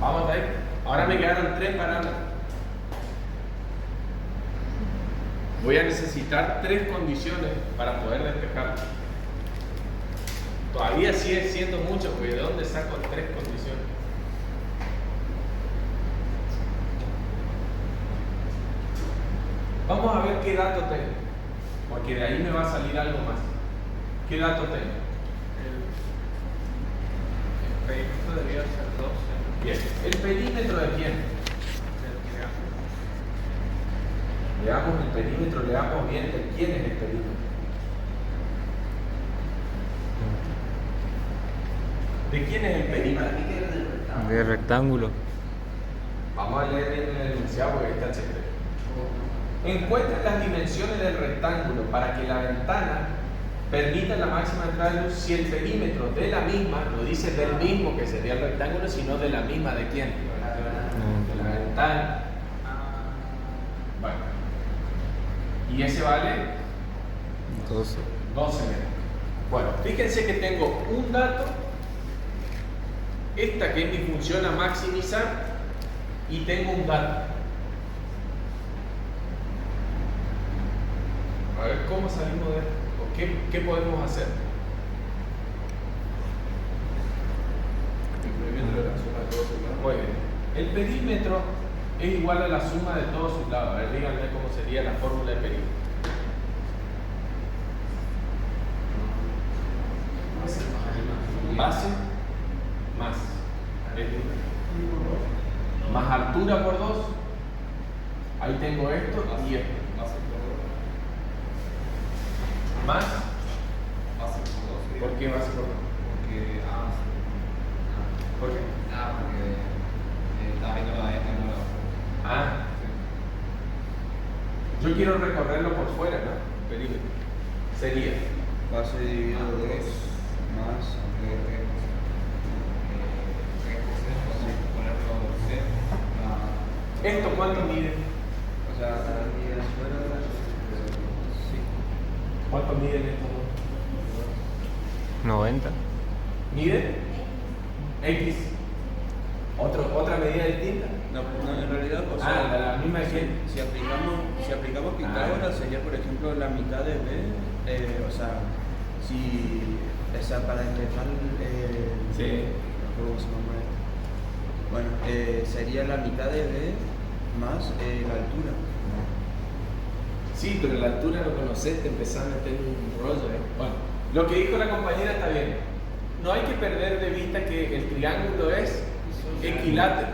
Vamos ahí. Ahora me quedaron 3 parámetros. voy a necesitar 3 condiciones para poder despejarlo. Todavía sigue siendo mucho, porque ¿de dónde saco 3 condiciones? Vamos a ver qué dato tengo, porque de ahí me va a salir algo más. ¿Qué dato tengo? El perímetro debería ser 12. Bien, ¿el perímetro de quién? Del triángulo. Leamos el perímetro, leamos bien de quién es el perímetro. ¿De quién es el perímetro? ¿Para qué queda del rectángulo? De rectángulo. Vamos a leer bien el enunciado porque está chévere. Encuentre las dimensiones del rectángulo para que la ventana permita la máxima entrada de luz si el perímetro de la misma, no dice del mismo que sería el rectángulo, sino de la misma de quién? De la ventana. Bueno. Y ese vale 12. 12 metros. Bueno, fíjense que tengo un dato, esta que es mi función a maximizar, y tengo un dato. A ver cómo salimos de esto, o qué podemos hacer. El perímetro de la suma de todos sus lados. Muy bien. El perímetro es igual a la suma de todos sus lados. A ver, díganme cómo sería la fórmula de perímetro. Base más más altura por 2. Ahí tengo esto y esto. Más. ¿Por qué base por 2? Porque, ¿Por qué? porque está viendo la diagonal. Ah, yo quiero recorrerlo por fuera, ¿no? Perímetro. Sería Base dividido 2 más. ¿esto cuánto mide? O sea, y afuera. Sí. ¿Cuánto miden estos dos? 90. ¿Mide? X. ¿Otra medida distinta? No, en realidad, o sea, la misma de quién. si aplicamos Pitágoras, sería por ejemplo la mitad de B, o sea, si esa para despejar Sí. ¿cómo se llama esto? Bueno, sería la mitad de B más la altura. Sí, pero la altura no conoces, te empezás a meter un rollo. Bueno, lo que dijo la compañera está bien. No hay que perder de vista que el triángulo es equilátero,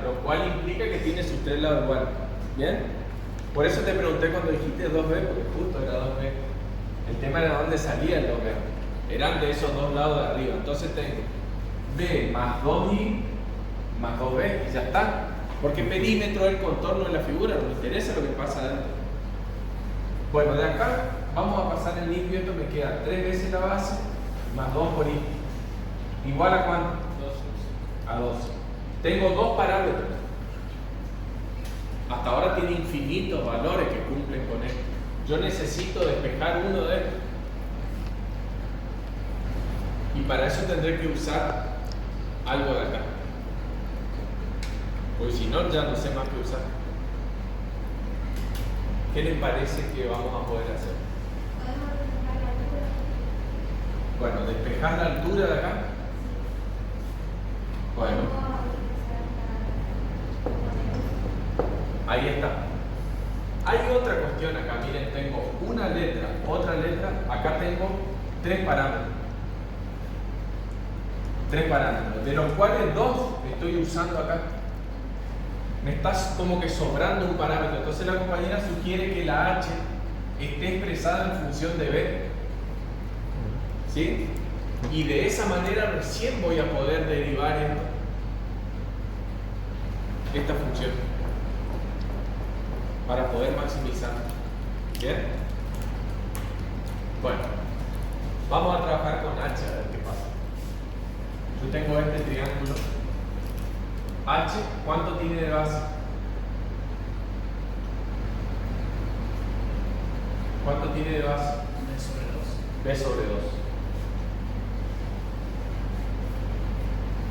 lo cual implica que tiene sus 3 lados iguales. ¿Bien? Por eso te pregunté cuando dijiste 2B, porque justo era 2B. El tema era dónde salía el 2B. Eran de esos 2 lados de arriba. Entonces tengo B más 2I más 2B y ya está. Porque perímetro es el contorno de la figura, no me interesa lo que pasa adentro. Bueno, de acá vamos a pasar el limpio, esto me queda 3 veces la base más 2 por I. ¿Igual a cuánto? 12. A 12. Tengo 2 parámetros. Hasta ahora tiene infinitos valores que cumplen con esto. Yo necesito despejar uno de estos. Y para eso tendré que usar algo de acá. Pues si no, ya no sé más qué usar. ¿Qué les parece que vamos a poder hacer? Bueno, despejar la altura de acá. Bueno, ahí está. Hay otra cuestión acá, miren, tengo una letra, otra letra, acá tengo 3 parámetros. 3 parámetros, de los cuales 2 estoy usando acá. Me está como que sobrando un parámetro. Entonces la compañera sugiere que la H esté expresada en función de B. ¿Sí? Y de esa manera recién voy a poder derivar esta función para poder maximizar. ¿Bien? Bueno, vamos a trabajar con H a ver qué pasa. Yo tengo este triángulo. H, ¿cuánto tiene de base? ¿Cuánto tiene de base? B sobre 2.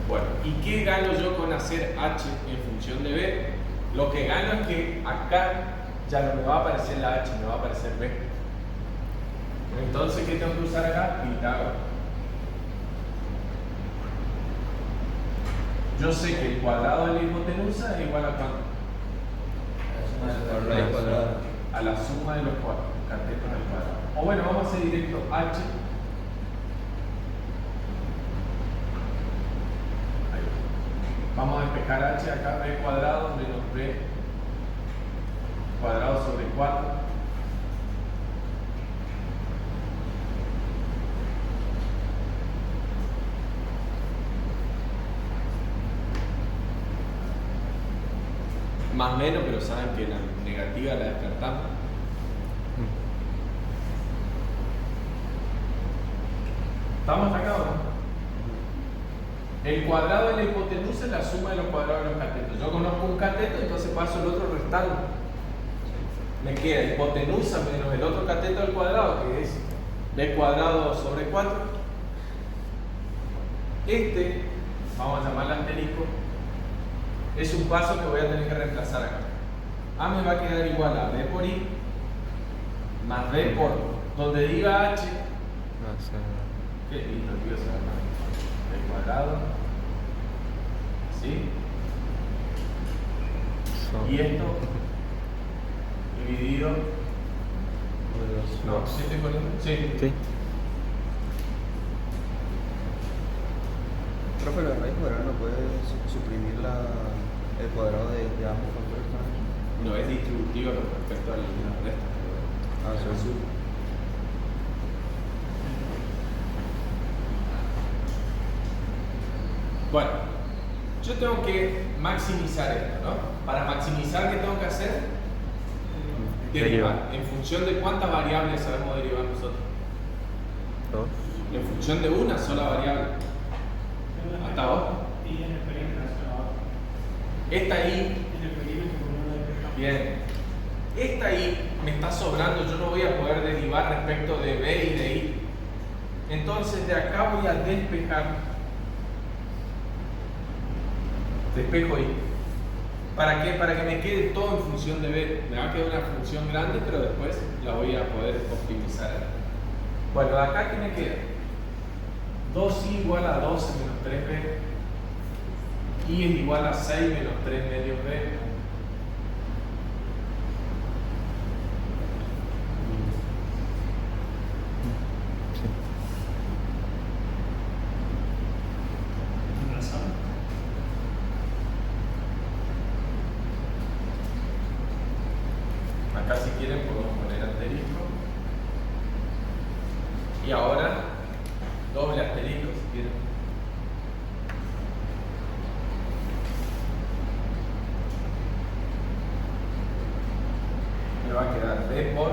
Bueno, ¿y qué gano yo con hacer H en función de B? Lo que gano es que acá ya no me va a aparecer la H, me va a aparecer B. Entonces, ¿qué tengo que usar acá? Pitágoras. Yo sé que el cuadrado de la hipotenusa es igual a ¿cuánto? La raíz cuadrada. A la suma de los catetos al cuadrado. O bueno, vamos a hacer directo H. Ahí. Vamos a despejar H acá, B cuadrado menos B cuadrado sobre 4. Más o menos, pero saben que la negativa la descartamos. ¿Estamos hasta acá o no? El cuadrado de la hipotenusa es la suma de los cuadrados de los catetos. Yo conozco un cateto, entonces paso el otro restando. Me queda hipotenusa menos el otro cateto al cuadrado, que es b cuadrado sobre 4. Este, vamos a llamarlo asterisco, es un paso que voy a tener que reemplazar acá. A me va a quedar igual a b por i más b por donde diga h. Qué lindo, tío, se llama b cuadrado. ¿Sí? Y esto dividido. No, ¿sí estoy poniendo? Sí. Sí. Profe, la raíz cuadrada no puede suprimir el cuadrado de ambos factores también. No es distributiva con respecto al resto. Ah, sí. Bueno, yo tengo que maximizar esto, ¿no? Para maximizar, ¿qué tengo que hacer? Derivar. ¿En función de cuántas variables sabemos derivar nosotros? 2. En función de una sola variable. Hasta ahora. Y en el perímetro abajo. Esta I, En el perímetro con uno de pescado. bien. Esta I me está sobrando, yo no voy a poder derivar respecto de B y de I. Entonces de acá voy a despejar. Despejo I. ¿Para qué? Para que me quede todo en función de B. Me va a quedar una función grande, pero después la voy a poder optimizar. Bueno, de acá, ¿qué me queda? 2i igual a 12 menos 3b. I es igual a 6 menos 3 medios b. ¿Razón? Acá si quieren podemos poner asterisco. Y ahora doble asterisco si quieren. Me va a quedar b por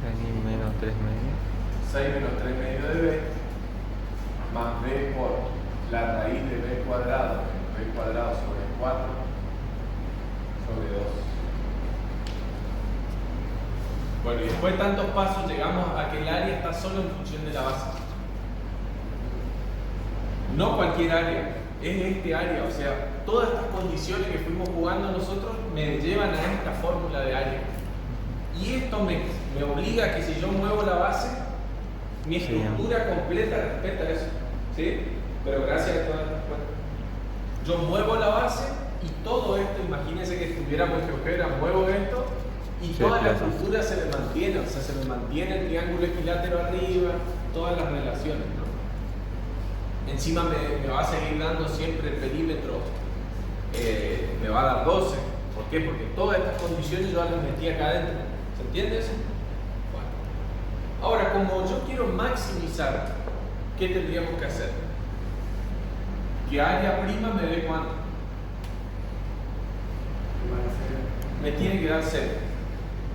6 menos 3 medios. 6 menos 3 medios de b más b por la raíz de b cuadrado sobre 4 sobre 2. Bueno, y después de tantos pasos llegamos a que el área está solo en función de la base. No cualquier área, es este área, o sea, todas estas condiciones que fuimos jugando nosotros me llevan a esta fórmula de área. Y esto me obliga a que si yo muevo la base, mi estructura completa respeta eso. ¿Sí? Pero gracias a todas estas cuentas. Yo muevo la base y todo esto, imagínense que estuviéramos en GeoGebra, muevo esto y toda la estructura se me mantiene, o sea, se me mantiene el triángulo equilátero arriba, todas las relaciones, ¿no? Encima me va a seguir dando siempre el perímetro, me va a dar 12. ¿Por qué? Porque todas estas condiciones yo las metí acá adentro. ¿Se entiende eso? Bueno. Ahora, como yo quiero maximizar, ¿qué tendríamos que hacer? Que área prima me dé cuánto. Me tiene que dar 0.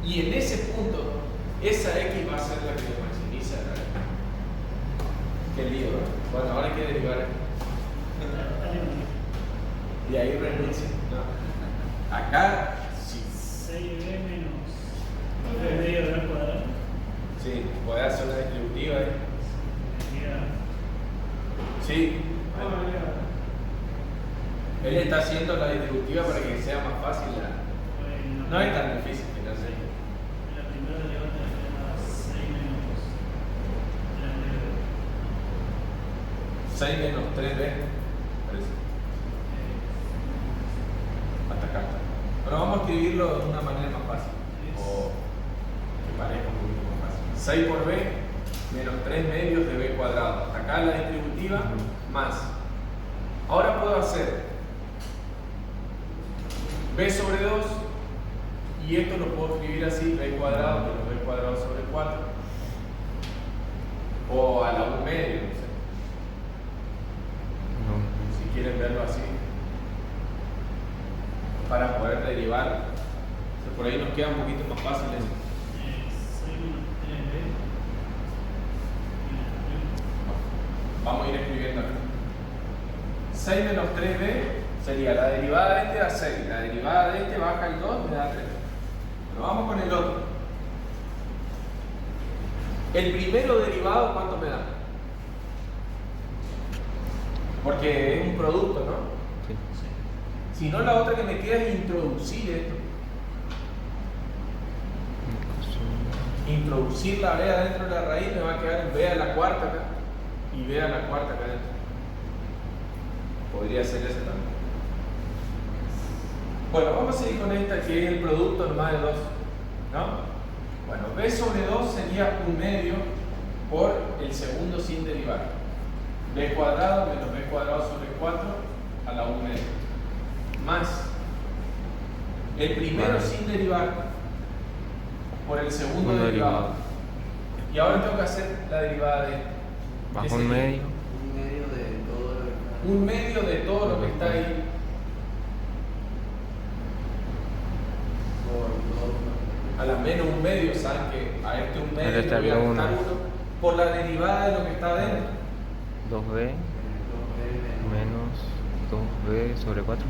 Y en ese punto, esa X va a ser la que me maximiza. Qué lío, ¿no? Bueno, ahora hay que derivar. Y ahí renuncia. ¿No? Acá, sí. 6b menos 3 medio de b cuadrado. Sí, puede hacer una distributiva ahí. Mira. Sí. Él está haciendo la distributiva para que sea más fácil. No es tan difícil. 6 menos 3b, parece. Hasta acá. Bueno, vamos a escribirlo de una manera más fácil. O que parezca un poquito más fácil. 6 por b menos 3 medios de b cuadrado. Hasta acá la distributiva más. Ahora puedo hacer b sobre 2 y esto lo puedo escribir así, b cuadrado menos b cuadrado sobre 4. O a la 1 medio, no sé. Si quieren verlo así. Para poder derivar. O sea, por ahí nos queda un poquito más fácil eso. Vamos a ir escribiendo acá. 6 menos 3b sería la derivada de este da 6. La derivada de este baja el 2 me da 3. Bueno, vamos con el otro. El primero derivado, ¿cuánto me da? Porque es un producto, ¿no? Sí. Si no, la otra que me queda es introducir esto. Introducir la b adentro de la raíz me va a quedar b a la cuarta acá y b a la cuarta acá adentro. Podría ser ese también. Bueno, vamos a seguir con esta que es el producto nomás de 2, ¿no? Bueno, b sobre 2 sería 1 medio por el segundo sin derivar. B cuadrado menos b cuadrado sobre 4 a la 1 medio. Más el primero sin derivar por el segundo derivado. Y ahora tengo que hacer la derivada de esto. Bajo un medio. Un medio de todo lo que está Un medio de todo lo que está ahí. por 2. A la menos un medio, saben que a este un medio Ahora le voy a está restar uno. 1 por la derivada de lo que está adentro. 2b menos 2b sobre 4.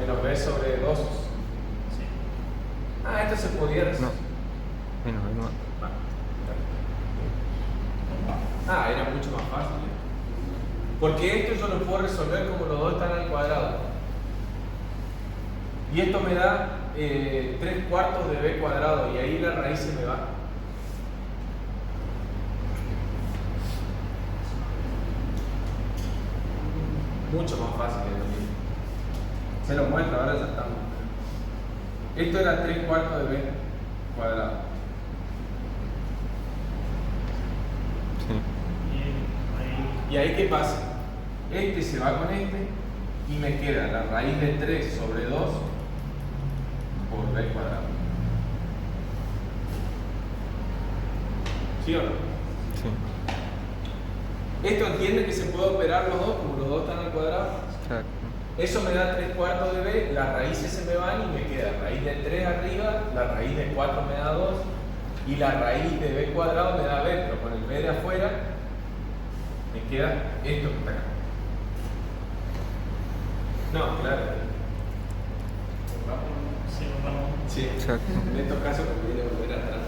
Menos b sobre 2. Ah, esto se podía No. Menos b no. Ah, era mucho más fácil. Porque esto yo lo puedo resolver como los dos están al cuadrado. Y esto me da 3 cuartos de b cuadrado y ahí la raíz se me va. Mucho más fácil que lo mismo. Se lo muestro, ahora ya estamos. Esto era 3 cuartos de b cuadrado. Sí. ¿Y ahí qué pasa? Este se va con este y me queda la raíz de 3 sobre 2 por b cuadrado. ¿Sí o no? Sí. Esto entiende que se puede operar los dos, como los dos están al cuadrado. Exacto. Eso me da 3 cuartos de b, las raíces se me van y me queda raíz de 3 arriba, la raíz de 4 me da 2 y la raíz de b cuadrado me da b, pero con el b de afuera me queda esto que está acá. No, claro. Sí, Exacto. en estos casos conviene volver atrás.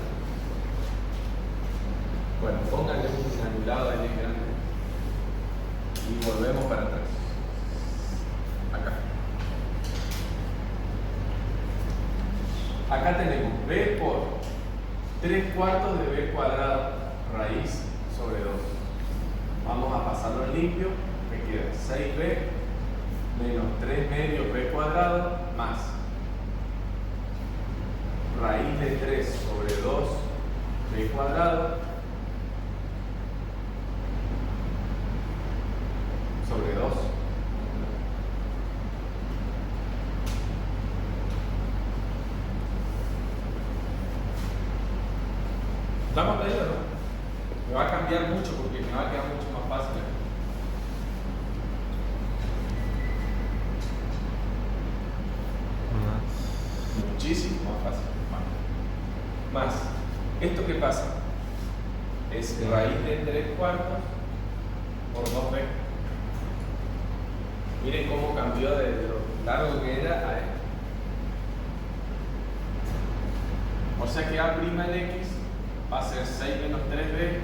Bueno, pónganle un anulado ahí grande y volvemos para atrás. Acá. Acá tenemos b por 3 cuartos de b cuadrado raíz sobre 2. Vamos a pasarlo en limpio. Me queda 6b menos 3 medios b cuadrado más raíz de 3 sobre 2 b cuadrado sobre 2. ¿Estamos leyendo, no? Me va a cambiar mucho porque me va a quedar mucho más fácil. Muchísimo más fácil. Más. ¿Esto qué pasa? Es raíz de 3 cuartos por 2b. Miren cómo cambió de lo largo que era a esto. O sea que a' de x va a ser 6 menos 3b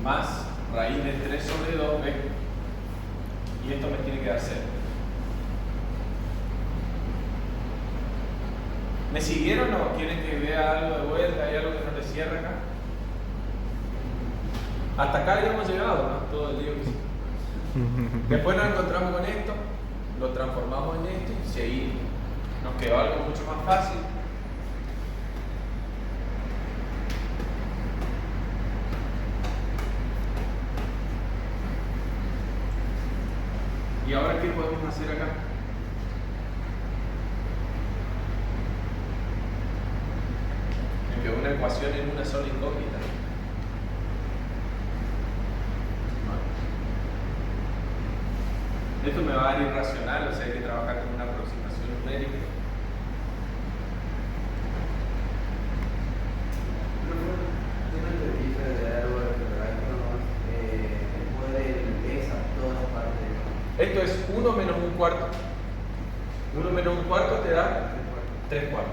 más raíz de 3 sobre 2b. Y esto me tiene que dar 0. ¿Me siguieron o quieren que vea algo de vuelta? ¿Hay algo que no les cierra acá? Hasta acá habíamos llegado, ¿no? Todo el lío que hicimos. Después nos encontramos con esto, lo transformamos en esto y seguimos. Nos quedó algo mucho más fácil. ¿Y ahora qué podemos hacer acá? Me quedó una ecuación en una sola incógnita. Esto me va a dar irracional, o sea, hay que trabajar con una aproximación numérica. Yo no entendí, pero de algo de puede esa todas partes. Esto es 1 menos 1/4. 1 menos 1/4 te da 3/4.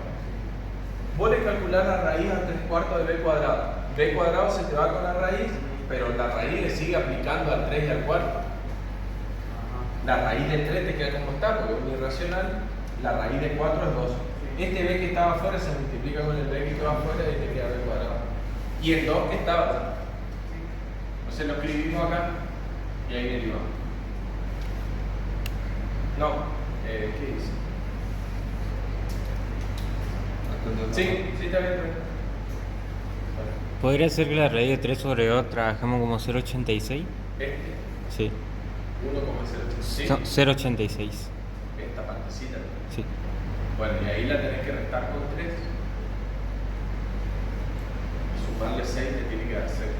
Vos le calculás la raíz a 3/4 de b cuadrado. B cuadrado se te va con la raíz, pero la raíz le sigue aplicando al 3 y al cuarto. La raíz de 3 te queda como está, porque es un irracional. La raíz de 4 es 2. Este b que estaba afuera se multiplica con el b que estaba afuera y te queda b cuadrado. Y el 2 que estaba allá. Entonces lo escribimos acá y ahí derivamos. No, ¿qué dice? Sí, sí, está bien. ¿Podría ser que la raíz de 3 sobre 2 trabajamos como 0,86? Este, Sí. 1,086. No, 0,86. Esta partecita. Sí. Bueno, y ahí la tenés que restar con 3. Y sumarle 6 te tiene que dar 0.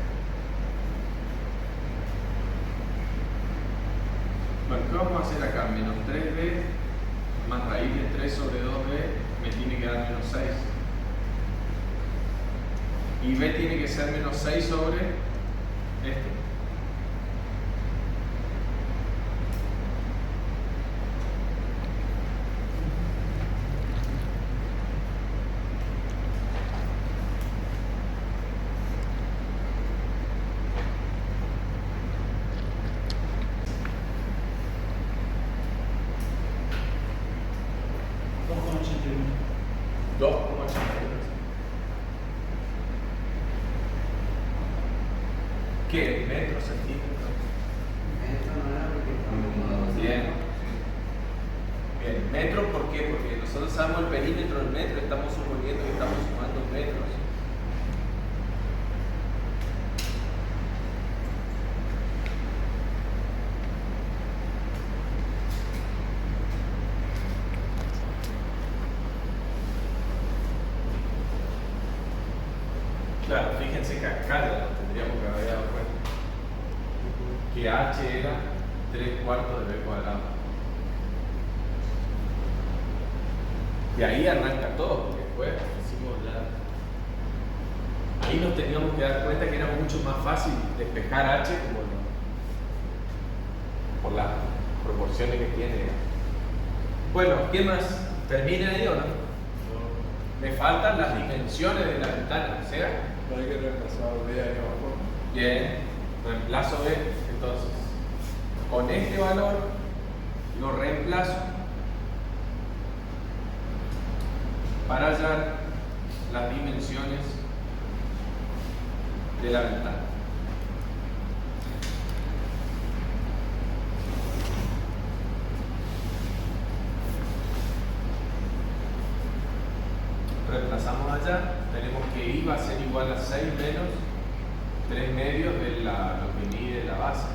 Bueno, ¿qué vamos a hacer acá? Menos 3b más raíz de 3 sobre 2b me tiene que dar menos 6. Y b tiene que ser menos 6 sobre esto. ¿Qué? ¿Metros, centímetros? Esto no era porque estamos Bien. Bien. ¿Metros por qué? Porque nosotros sabemos el perímetro del metro, estamos suponiendo que estamos sumando metros. Claro, fíjense que acá ya nos tendríamos que haber dado cuenta que h era 3/4 de b cuadrado. Y ahí arranca todo, porque después hicimos ahí nos teníamos que dar cuenta que era mucho más fácil despejar h como por las proporciones que tiene. Bueno, ¿qué más? ¿Termina ahí o no? Me faltan las dimensiones de la ventana, o sea. No hay que reemplazar B ahí abajo. Bien, reemplazo B, entonces con este valor lo reemplazo para hallar las dimensiones de la ventana. Reemplazamos allá, tenemos que I va a ser igual a 6 menos 3 medios de lo que mide la base.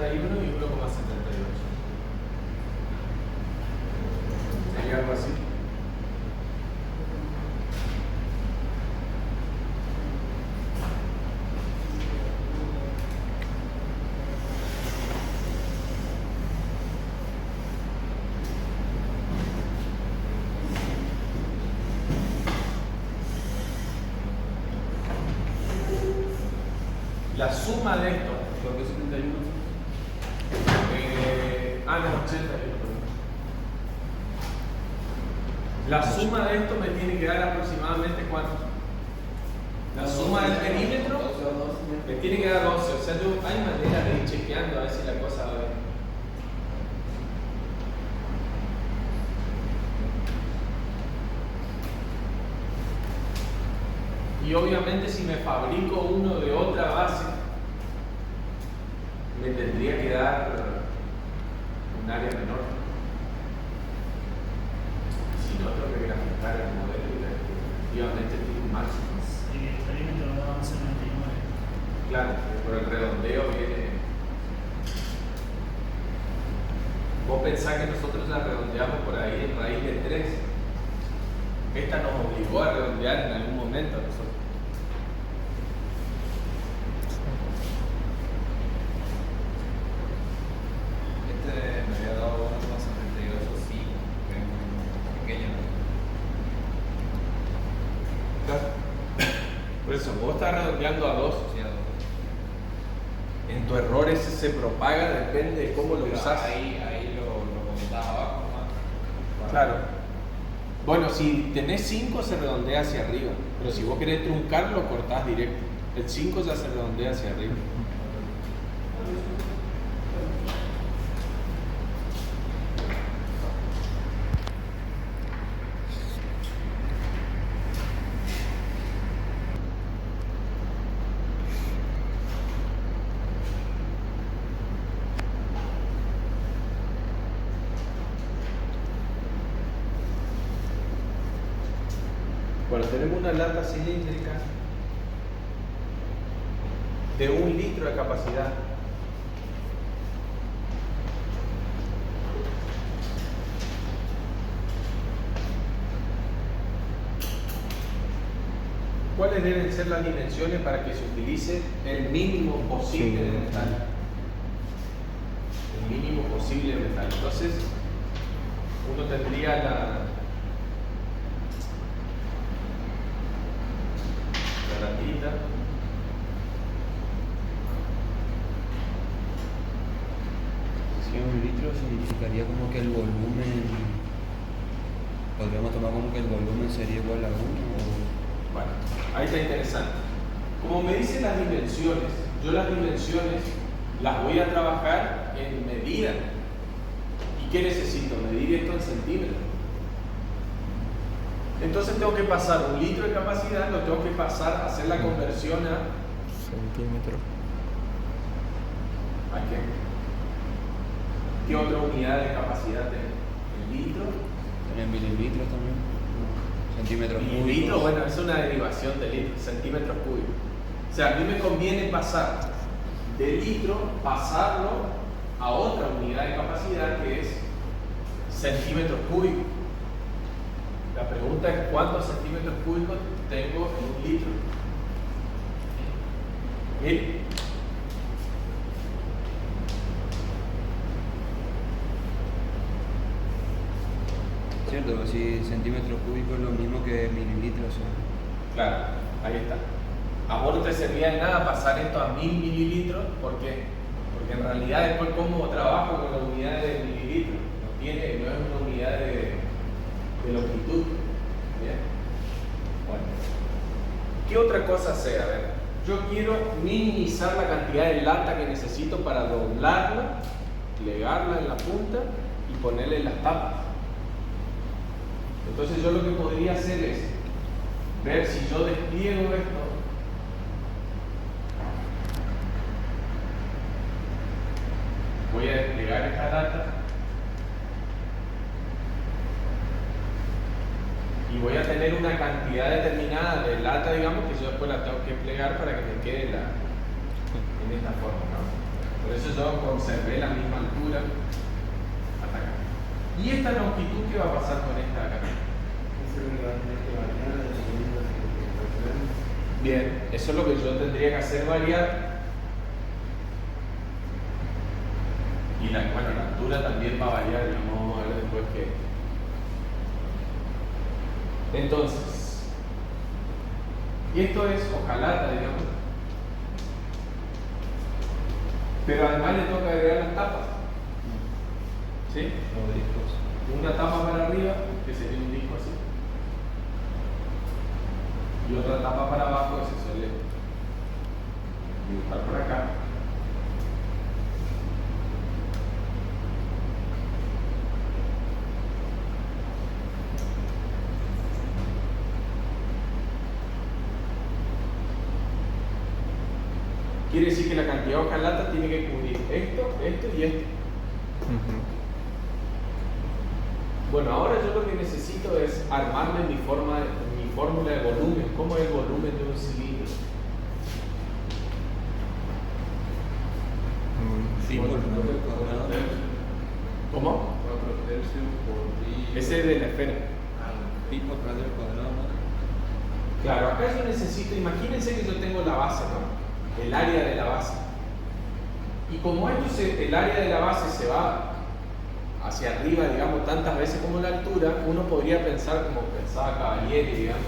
y 1,78. Sería algo así. La suma de esto. ¿Por qué 71? No, 80. La suma de esto me tiene que dar aproximadamente ¿cuánto? La suma del perímetro me tiene que dar 12. O sea, hay manera de ir chequeando a ver si la cosa va bien. Y obviamente si me fabrico uno de otra base, me tendría que dar un área menor. Si no, tengo que graficar el modelo y efectivamente tiene un máximo. Y el perímetro da 11,99. Claro, por el redondeo viene. Vos pensás que nosotros la redondeamos por ahí en raíz de 3. Esta nos obligó a redondear en algún momento a nosotros. Me había dado 1,78, sí, que es muy pequeño. Claro. Por eso, vos estás redondeando a 2. Sí, a 2. En tu error ese se propaga, depende de cómo lo Pero usás. ahí lo comentás abajo más. Claro. Bueno, si tenés 5 se redondea hacia arriba, pero si vos querés truncar lo cortás directo. El 5 ya se redondea hacia arriba. Bueno, tenemos una lata cilíndrica de 1 litro de capacidad. ¿Cuáles deben ser las dimensiones para que se utilice el mínimo posible de metal? El mínimo posible de metal. Entonces, uno tendría la latita. Si 1 litro significaría como que el volumen, podríamos tomar como que el volumen sería igual a 1 o... Bueno, ahí está interesante. Como me dicen las dimensiones, yo las dimensiones las voy a trabajar en medida. ¿Y qué necesito? Medir esto en centímetros. Entonces tengo que pasar 1 litro de capacidad, lo tengo que pasar a hacer la conversión a Centímetro. ¿a qué? ¿Qué otra unidad de capacidad tengo? ¿El litro? ¿En mililitros también? Centímetros Y cúbicos. litro, bueno, es una derivación de litro, centímetros cúbicos. O sea, a mí me conviene pasar de litro, pasarlo a otra unidad de capacidad que es centímetros cúbicos. La pregunta es cuántos centímetros cúbicos tengo en 1 litro. 1000. Cierto, si centímetros cúbicos es lo mismo que mililitros. Claro, ahí está. A vos no te servía de nada pasar esto a 1000 mililitros, ¿por qué? Porque en realidad después cómo trabajo con la unidad de mililitros, no es una unidad de longitud. ¿Bien? Bueno. ¿Qué otra cosa hacer? A ver, yo quiero minimizar la cantidad de lata que necesito para doblarla, plegarla en la punta y ponerle las tapas. Entonces yo lo que podría hacer es ver si yo despliego esto. Voy a desplegar esta lata y voy a tener una cantidad determinada de lata, digamos, que yo después la tengo que plegar para que me quede en esta forma, ¿no? Por eso yo conservé la misma altura hasta acá. ¿Y esta longitud qué va a pasar con esta acá? Bien, eso es lo que yo tendría que hacer variar. Y la altura también va a variar, digamos, vamos a ver después qué. Entonces, y esto es hojalata, digamos. Pero además le toca agregar las tapas. ¿Sí? Los discos. Una tapa para arriba, que sería un disco así. Y otra tapa para abajo, que se suele dibujar por acá. Quiere decir que la cantidad de hojalata tiene que cubrir esto, esto y esto. Bueno, ahora yo lo que necesito es armarme mi fórmula de volumen. ¿Cómo es el volumen de un cilindro? Sí, por radio cuadrado. ¿Cómo? 4 tercios por pi. Ese es de la esfera. Pi por radio cuadrado, ¿no? Claro, acá yo necesito, imagínense que yo tengo la base, ¿no? El área de la base. Y como el área de la base se va hacia arriba, digamos, tantas veces como la altura, uno podría pensar, como pensaba Cavalieri, digamos,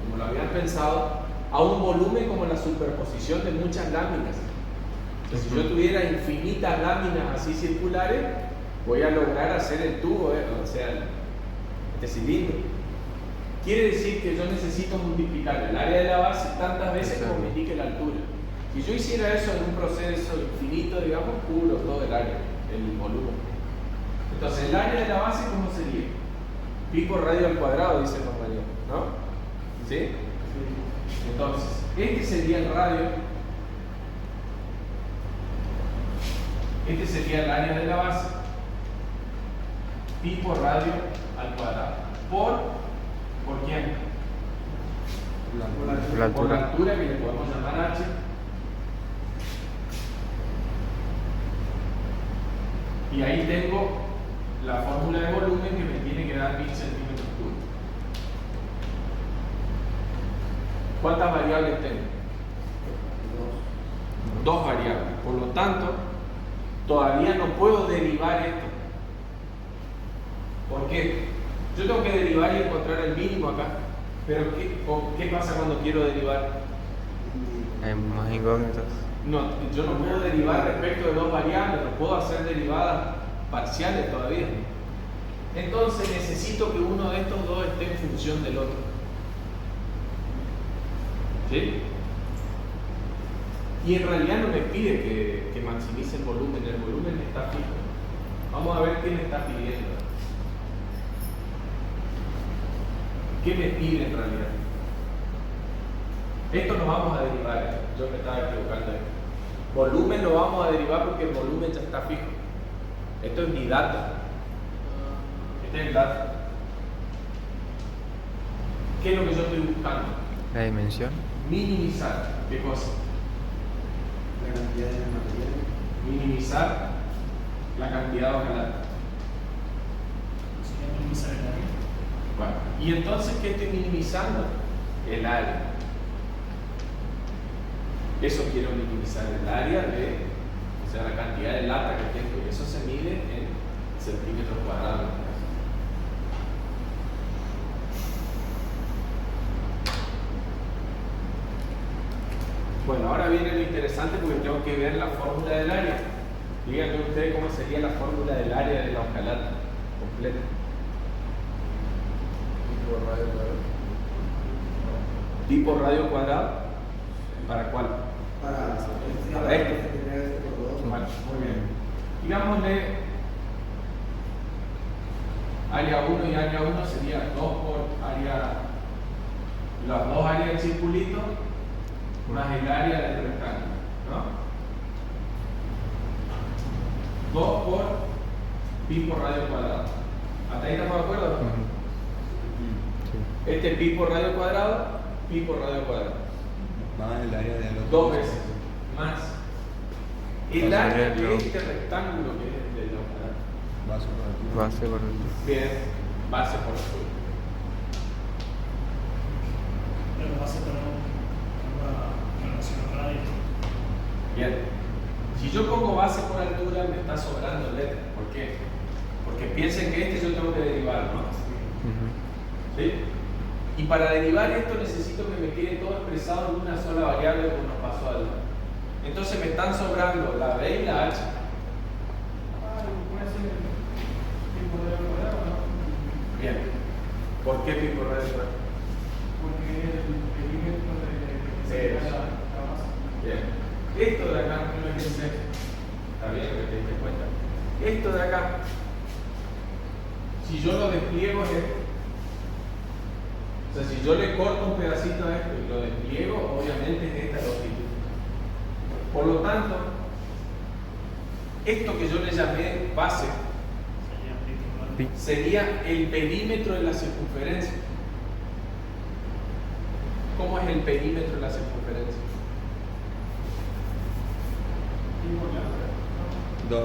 como lo habían pensado, a un volumen como la superposición de muchas láminas. Entonces, si yo tuviera infinitas láminas así circulares, voy a lograr hacer el tubo, o sea, este cilindro. Quiere decir que yo necesito multiplicar el área de la base tantas veces como me indique la altura. Si yo hiciera eso en un proceso infinito, digamos, cubro todo el área, el volumen. Entonces, el área de la base, ¿cómo sería? Pi por radio al cuadrado, dice el compañero, ¿no? ¿Sí? Entonces, este sería el radio. Este sería el área de la base. Pi por radio al cuadrado. ¿Por quién? Por la altura, que le podemos llamar H. Y ahí tengo la fórmula de volumen que me tiene que dar 1000 centímetros cúbicos. ¿Cuántas variables tengo? Dos variables. Por lo tanto, todavía no puedo derivar esto. ¿Por qué? Yo tengo que derivar y encontrar el mínimo acá. Pero ¿qué pasa cuando quiero derivar? Hay más incógnitas. No, yo no puedo derivar respecto de dos variables, no puedo hacer derivadas parciales todavía. Entonces necesito que uno de estos dos esté en función del otro. ¿Sí? Y en realidad no me pide que maximice el volumen está fijo. Vamos a ver qué me está pidiendo. ¿Qué me pide en realidad? Esto lo vamos a derivar, yo me estaba equivocando. Volumen lo vamos a derivar porque el volumen ya está fijo. Esto es mi data. Este es el data. ¿Qué es lo que yo estoy buscando? La dimensión. Minimizar. ¿Qué cosa? La cantidad de material. Minimizar la cantidad de hojalata. Sería minimizar el área. Bueno, y entonces, ¿qué estoy minimizando? El área. Eso quiero minimizar, el área o sea, la cantidad de lata que tengo. Y eso se mide en centímetros cuadrados. Bueno, ahora viene lo interesante porque tengo que ver la fórmula del área. Díganme ustedes cómo sería la fórmula del área de la hojalata completa. Tipo radio cuadrado. ¿Para cuál? Para esto. Bueno, muy bien. Digámosle área 1 y área 1 sería 2 por área, las dos áreas del circulito más el área del rectángulo, ¿no? 2 por pi por radio cuadrado. ¿Hasta ahí estamos de acuerdo? Este pi por radio cuadrado, pi por radio cuadrado. Más el área de los Dos veces más el área de Claro. este rectángulo que es de la hojalata. Base por aquí. Base por el. Bien, base por azul. Pero va a ser una relación radio. Bien. Si yo pongo base por altura, me está sobrando letra. ¿Por qué? Porque piensen que este yo tengo que derivar, ¿no? ¿Sí? Y para derivar esto necesito que me quede todo expresado en una sola variable como nos pasó Entonces me están sobrando la B y la H. Puede ser pi por radio al cuadrado, ¿no? Bien. ¿Por qué pi por radio al cuadrado? Porque es el perímetro de Eso. la base. Bien. Esto de acá, fíjense. Está bien que te diste cuenta. Esto de acá, si yo lo despliego es esto. O sea, si yo le corto un pedacito a esto y lo despliego, obviamente es esta longitud. Por lo tanto, esto que yo le llamé base sería el perímetro de la circunferencia. ¿Cómo es el perímetro de la circunferencia?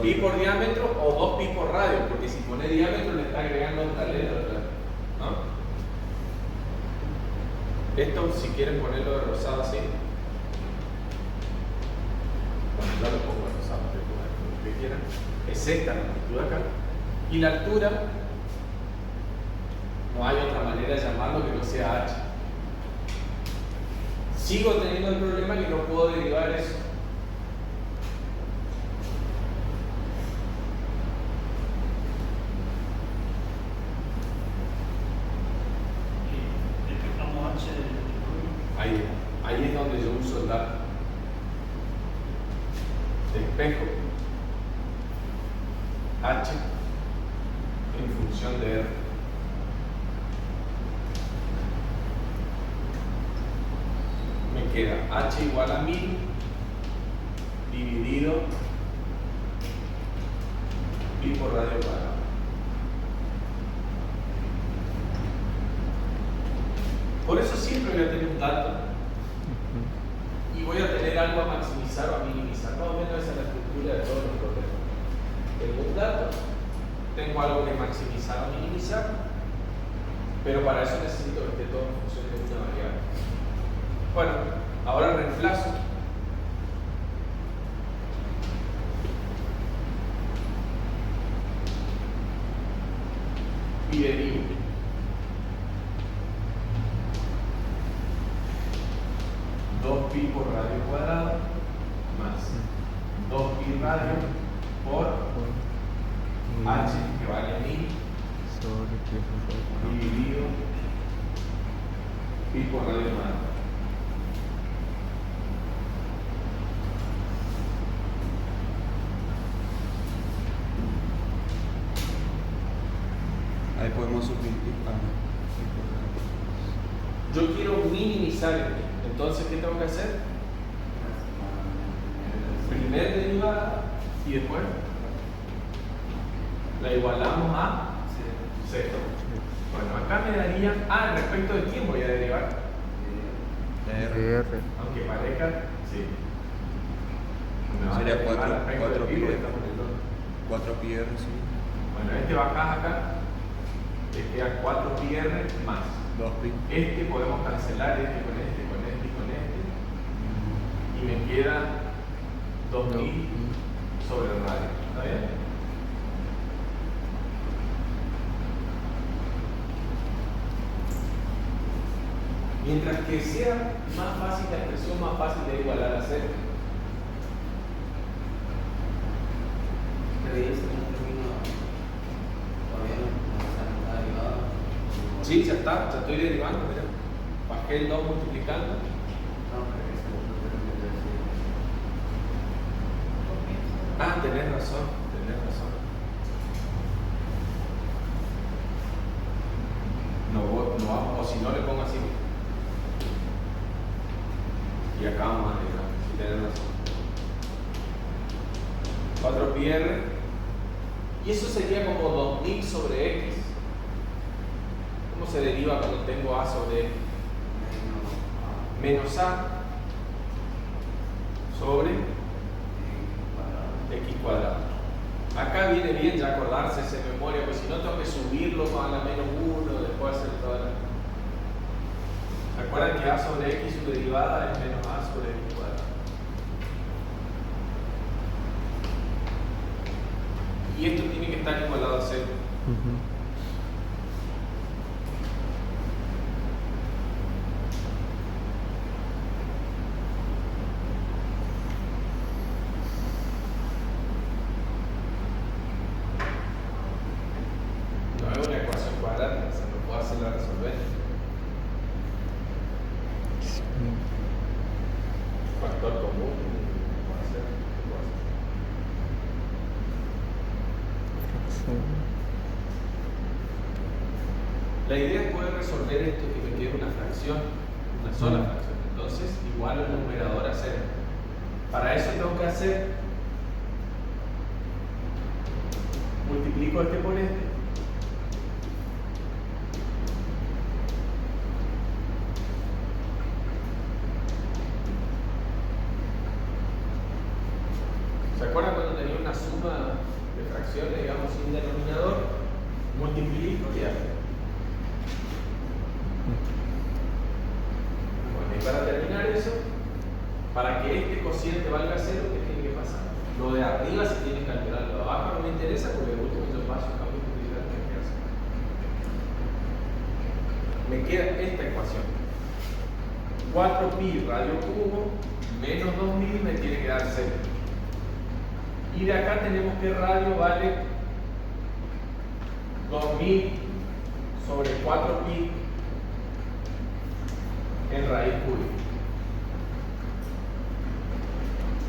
Pi por diámetro o 2 pi por radio, porque si pone diámetro le está agregando otra letra, ¿no? Esto, si quieren ponerlo de rosado así, bueno, yo lo pongo de rosado, lo que quieran, es esta la longitud acá. Y la altura, no hay otra manera de llamarlo que no sea h. Sigo teniendo el problema que no puedo derivar eso. Ahí es donde yo uso el dato de espejo h en función de r. Me queda h igual a 1000 dividido pi por radio cuadrado. Por eso siempre voy a tener un dato y voy a tener algo a maximizar o a minimizar. Más o menos esa es la estructura de todos los problemas. Tengo un dato, tengo algo que maximizar o minimizar, pero para eso necesito que esté todo en función de una variable. Bueno, ahora reemplazo. Y derivo. Pi por radio cuadrado más 2 pi radio por h que vale a 1000 dividido pi por radio cuadrado. Ahí podemos simplificar. Yo quiero minimizar esto. Entonces, ¿qué tengo que hacer? Primer derivada y después la igualamos a cero. Bueno, acá me daría. Respecto de quién voy a derivar. R. Aunque parezca, sí. Me va a Sería derivar 4 respecto de pi, pi, porque estamos en el otro. 4 pi r, sí. Bueno, este bajás acá, te queda 4 pi r más 2 pi. este, podemos cancelar este con este, con este y con este, y me queda 2000 sobre el radio. ¿Está bien? Mientras que sea más fácil la expresión, más fácil de igualar a cero. Pero ya este término todavía no está derivado. Sí, ya está, ya estoy derivando, mira. Bajé el 2 multiplicando. No, pero este otro término debe ser. Tenés razón, tenés razón. No vamos, o si no le pongo así. Y acá vamos a derivar, si tenés razón. 4 pi r. Y eso sería como 2000 sobre x. ¿Cómo se deriva cuando tengo a sobre x? Menos a sobre x cuadrado. Acá viene bien ya acordarse esa memoria, pues si no tengo que subirlo a la menos 1, después hacer toda la... Recuerden que a sobre x su derivada es menos a sobre x cuadrado. Y esto tiene que estar igualado a 0. La idea es poder resolver esto que me quede una fracción, una sola fracción. Entonces, igual al numerador a 0. Para eso tengo que hacer, multiplico este por este. ¿Se acuerdan cuando tenía una suma de fracciones, digamos, sin denominador? Multiplico y hago. Bueno, y para terminar eso, para que este cociente valga 0, ¿qué tiene que pasar? Lo de arriba se tiene que calcular, lo de abajo no me interesa porque de último yo paso un cambio de utilidad que hacer. Me queda esta ecuación. 4pi radio cubo menos 2000 me tiene que dar 0. Y de acá tenemos que radio vale 2000 sobre 4pi en raíz cúbica.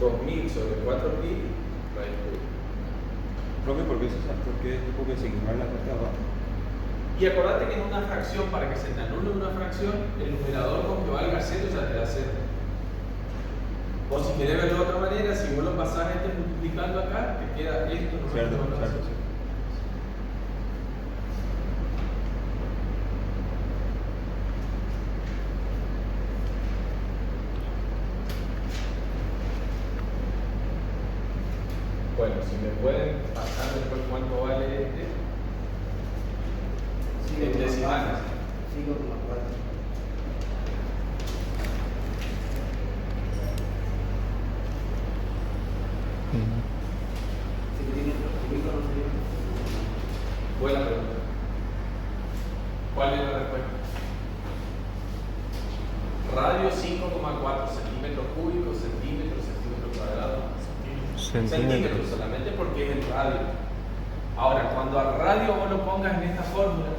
2000 sobre 4pi raíz cúbica. Profe, ¿por qué tengo que seguir la parte de abajo? Y acordate que en una fracción, para que se te anule una fracción, el numerador con que valga 0 ya te da 0. O si querés verlo de otra manera, si vos lo pasás multiplicando acá, te queda esto. No Cierto. Bueno, si me pueden pasar después cuánto vale este. En decimales. 5,4. Buena pregunta. ¿Cuál es la respuesta? Radio 5,4 centímetros cúbicos, centímetros cuadrados. Centímetros solamente porque es el radio. Ahora, cuando al radio vos lo pongas en esta fórmula,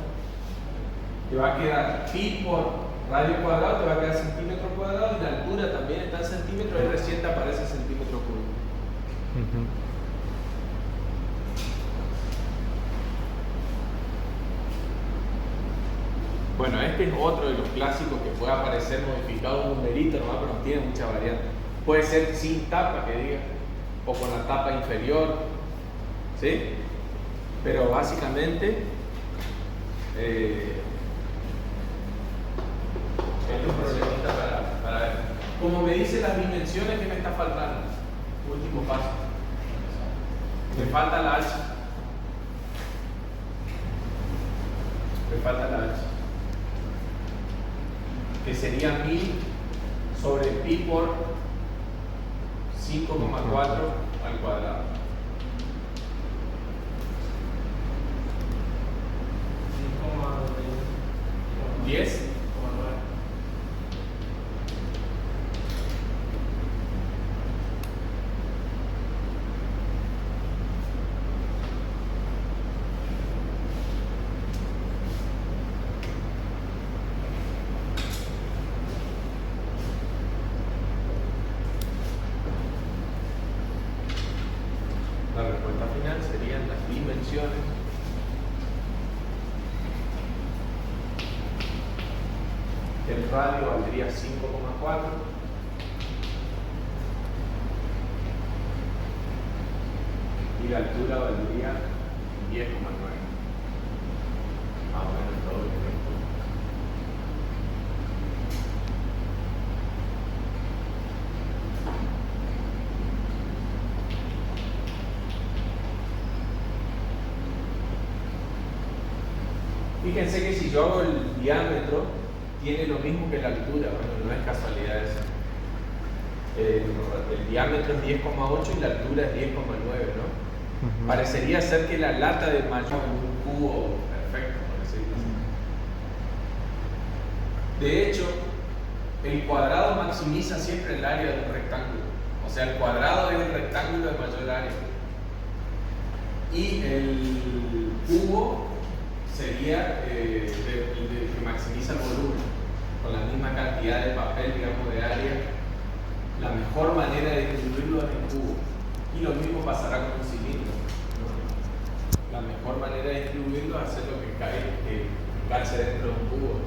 te va a quedar pi por radio cuadrado, te va a quedar centímetro cuadrado y la altura también está en centímetros y recién te aparece centímetro cúbico. Bueno, este es otro de los clásicos que puede aparecer modificado un numerito nomás, pero no tiene mucha variante. Puede ser sin tapa, que diga, o con la tapa inferior, ¿sí? Pero básicamente, este es un problemita para ver. Como me dice las dimensiones que me está faltando, último paso. Me falta la H. Me falta la H. Que sería 1000 sobre pi por 5,4 al cuadrado. 10. La respuesta final serían las dimensiones el radio valdría 5,4 y la altura valdría 10,9. Más o menos todo el tiempo. Fíjense que si yo hago el diámetro, tiene lo mismo que la altura. Bueno, no es casualidad eso. El diámetro es 10,8 y la altura es 10,9, ¿no? Parecería ser que la lata de mayor en un cubo perfecto, por decirlo así. De hecho, el cuadrado maximiza siempre el área de un rectángulo. O sea, el cuadrado es el rectángulo de mayor área. Y el cubo sería el que maximiza el volumen, con la misma cantidad de papel, digamos, de área. La mejor manera de distribuirlo es en cubo. Y lo mismo pasará con un cilindro, ¿no? la mejor manera de distribuirlo es hacer lo que calce dentro de un cubo.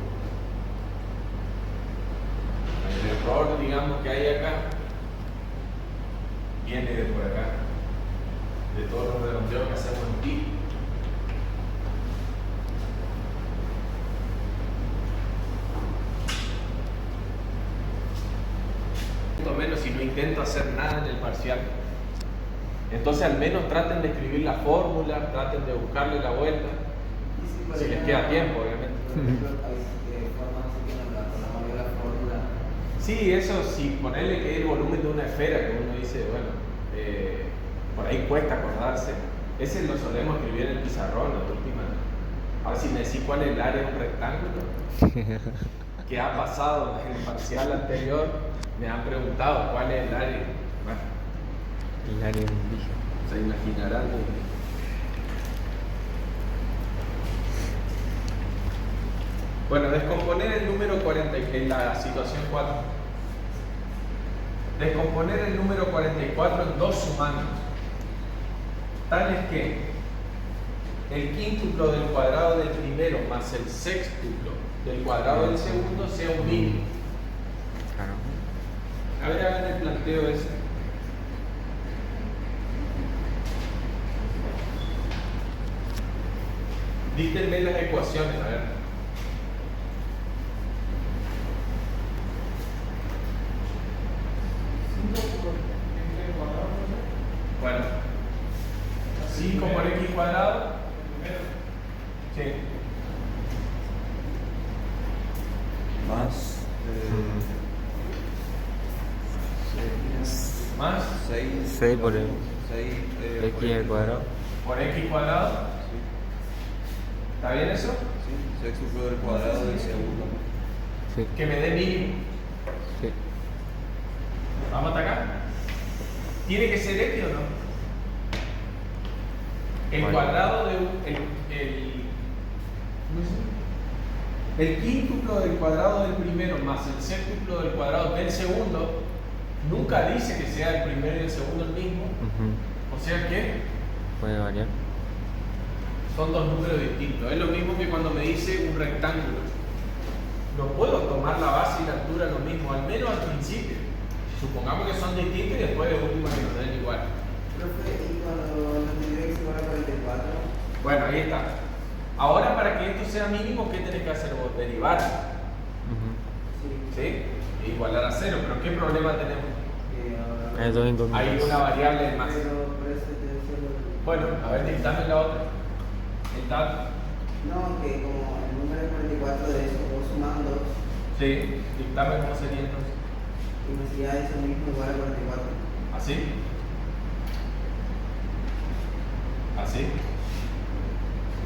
El error, digamos, que hay acá viene de por acá, de todos los redondeos que hacemos en pi. Menos si no intento hacer nada en el parcial. Entonces al menos traten de escribir la fórmula, traten de buscarle la vuelta, si les queda tiempo, obviamente. Sí, eso sí, ponerle que es el volumen de una esfera, que uno dice, bueno, por ahí cuesta acordarse. Ese lo solemos escribir en el pizarrón, la última. Ahora si me decís cuál es el área de un rectángulo, que ha pasado en el parcial anterior, me han preguntado cuál es el área. Bueno, El área indígena. se imaginarán. Bueno, descomponer el número 40 en la situación 4. Descomponer el número 44 en dos sumandos, tales que el quíntuplo del cuadrado del primero más el sextuplo del cuadrado del segundo sea un mínimo. Claro. A ver, hagan el planteo ese. Díctenme las ecuaciones, a ver. Bueno, 5 por x cuadrado. Sí. Más Más 6 6 por el 6 x al cuadrado. por x cuadrado. Sí, ¿Está bien eso? sí, sextuplo del cuadrado del segundo. Sí. Que me dé mínimo. Sí. Vamos hasta acá. ¿Tiene que ser x o no? El Bueno. cuadrado de el quíntuplo del cuadrado del primero más el sextuplo del cuadrado del segundo nunca dice que sea el primero y el segundo el mismo. Ujú. O sea que Puede variar. son dos números distintos. Es lo mismo que cuando me dice un rectángulo. No puedo tomar la base y la altura lo mismo, al menos al principio. Supongamos que son distintos y después de última que nos den igual. Profe, y cuando nos tendría que sumar a 44, Bueno, ahí está. Ahora para que esto sea mínimo, ¿qué tenés que hacer vos? Derivar. Ujú. sí, ¿Sí? Igualar a cero. Pero ¿qué problema tenemos? ahora. Hay dos incógnitas. Hay una variable más. Pero por eso debe ser Bueno, a ver, dictame la otra. El dato. No, que como el número 44 de esos dos sumando, Sí, dictame cómo sería entonces. y me decía eso mismo igual a 44. ¿Así? ¿Así?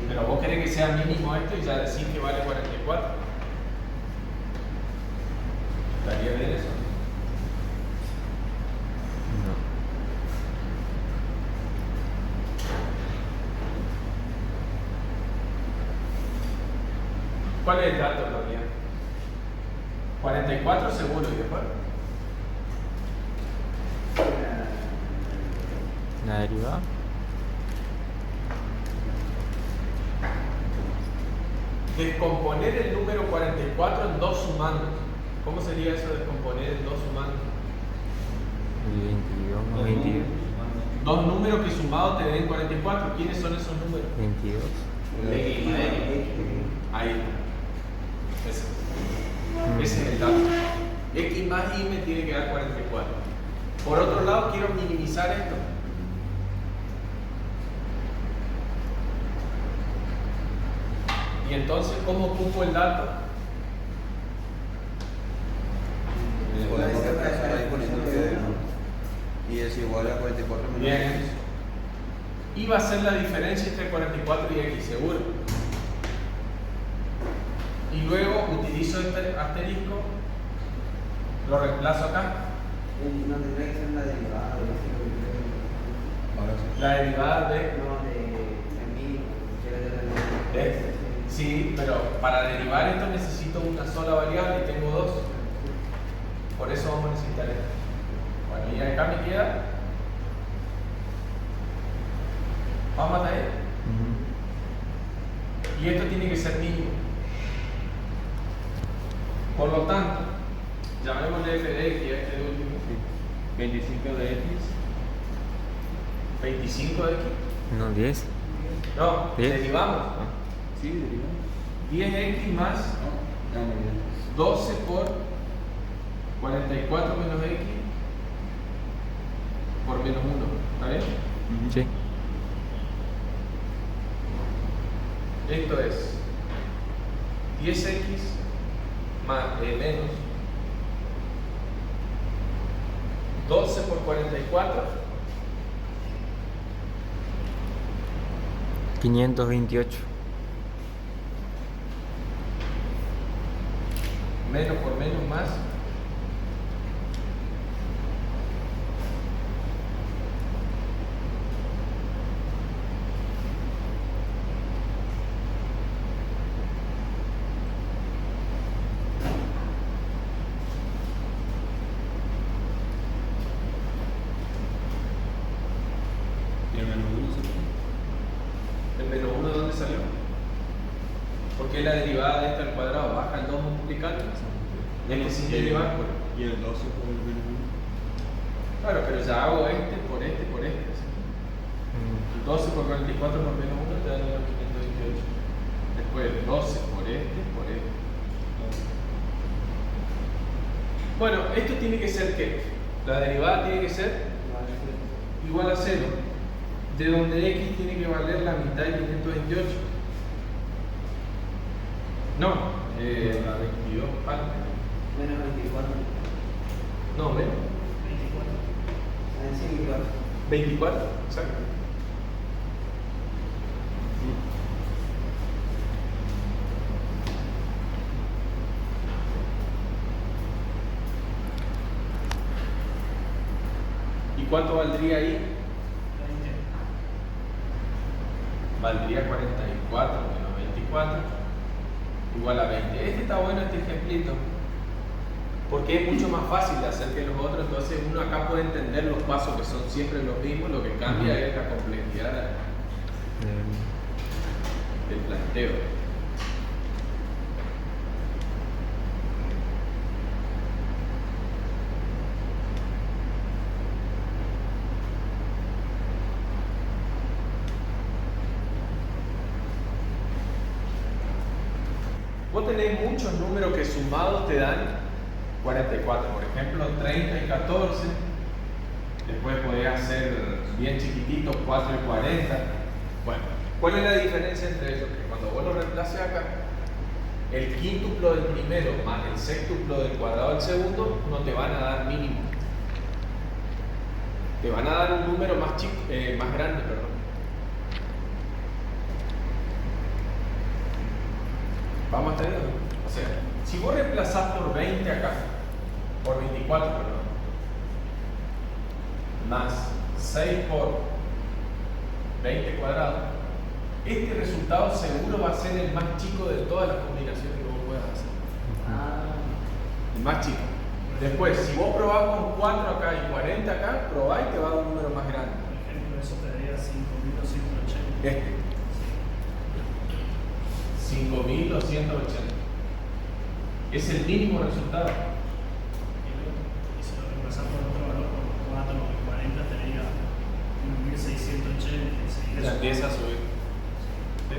Pero vos querés que sea mínimo esto y ya decís que vale 44. ¿Estaría bien eso? No. ¿Cuál es el dato, Gloria? 44 seguro y después. La derivada. Descomponer el número 44 en dos sumandos. ¿Cómo sería eso de descomponer en dos sumandos? Y 22 más 22. Dos números que sumados te den 44. ¿Quiénes son esos números? 22. Ahí está. Ese es el dato. X más Y me tiene que dar 44. Por otro lado, quiero minimizar esto. Y entonces, ¿cómo ocupo el dato? Podemos reemplazar ahí poniendo que y es igual a 44 menos Bien. X. Y va a ser la diferencia entre 44 y X, seguro. Y luego utilizo este asterisco, lo reemplazo acá. No tendría que ser la derivada de ese Ahora sí. La derivada de... no, de mí, que era de- Sí, pero para derivar esto necesito una sola variable y tengo dos. Por eso vamos a necesitar esto. Bueno, y acá me queda. Vamos a traer Y esto tiene que ser mínimo. Por lo tanto, llamémosle f de x a este último. 25 de x. 25 de x. No, 10. No, 10. derivamos. Sí, derivamos. 10x más No, no, no. 12 por 44 menos x por menos 1. ¿Está bien? Sí. Esto es 10x más menos 12 por 44 528. menos por menos más 1 ¿dónde salió? Porque la derivada de esto al cuadrado baja el 2 multiplicando. Es que sin derivar, pues. Y el 12 por el menos 1. Claro, pero ya hago este por este por este. ¿Sí? 12 por 44 por menos 1 te da 528. Después 12 por este por este. Bueno, esto tiene que ser ¿qué? La derivada tiene que ser igual a 0. De donde x tiene que valer la mitad de 528. No, la 22 parte. Menos 24. No, menos. 24. Sí, claro. 24, exacto. ¿Y cuánto valdría ahí? 20. Valdría 44 menos 24 igual a 20. Este está bueno, este ejemplito, porque es mucho más fácil de hacer que los otros. Entonces uno acá puede entender los pasos que son siempre los mismos. Lo que cambia es la complejidad del planteo. Vos tenés muchos números que sumados te dan 44. Por ejemplo, 30 y 14. Después podés hacer bien chiquititos 4 y 40. Bueno, ¿cuál es la diferencia entre ellos? Que cuando vos lo reemplaces acá, el quíntuplo del primero más el sextuplo del cuadrado del segundo no te van a dar mínimo. Te van a dar un número más chico, más grande, perdón. Vamos a tener, o sea, si vos reemplazás por 20 acá, por 24, perdón, más 6 por 20 cuadrado, este resultado seguro va a ser el más chico de todas las combinaciones que vos puedas hacer. El más chico. Después, si vos probás con 4 acá y 40 acá, probá y te va a dar un número más grande. Por ejemplo, eso te daría 5.280. Este. 5.280. Es el mínimo resultado. Y si lo reemplazas por otro valor, por 4 o 40, te daría 1.680. Ya empieza a subir. ¿Sí?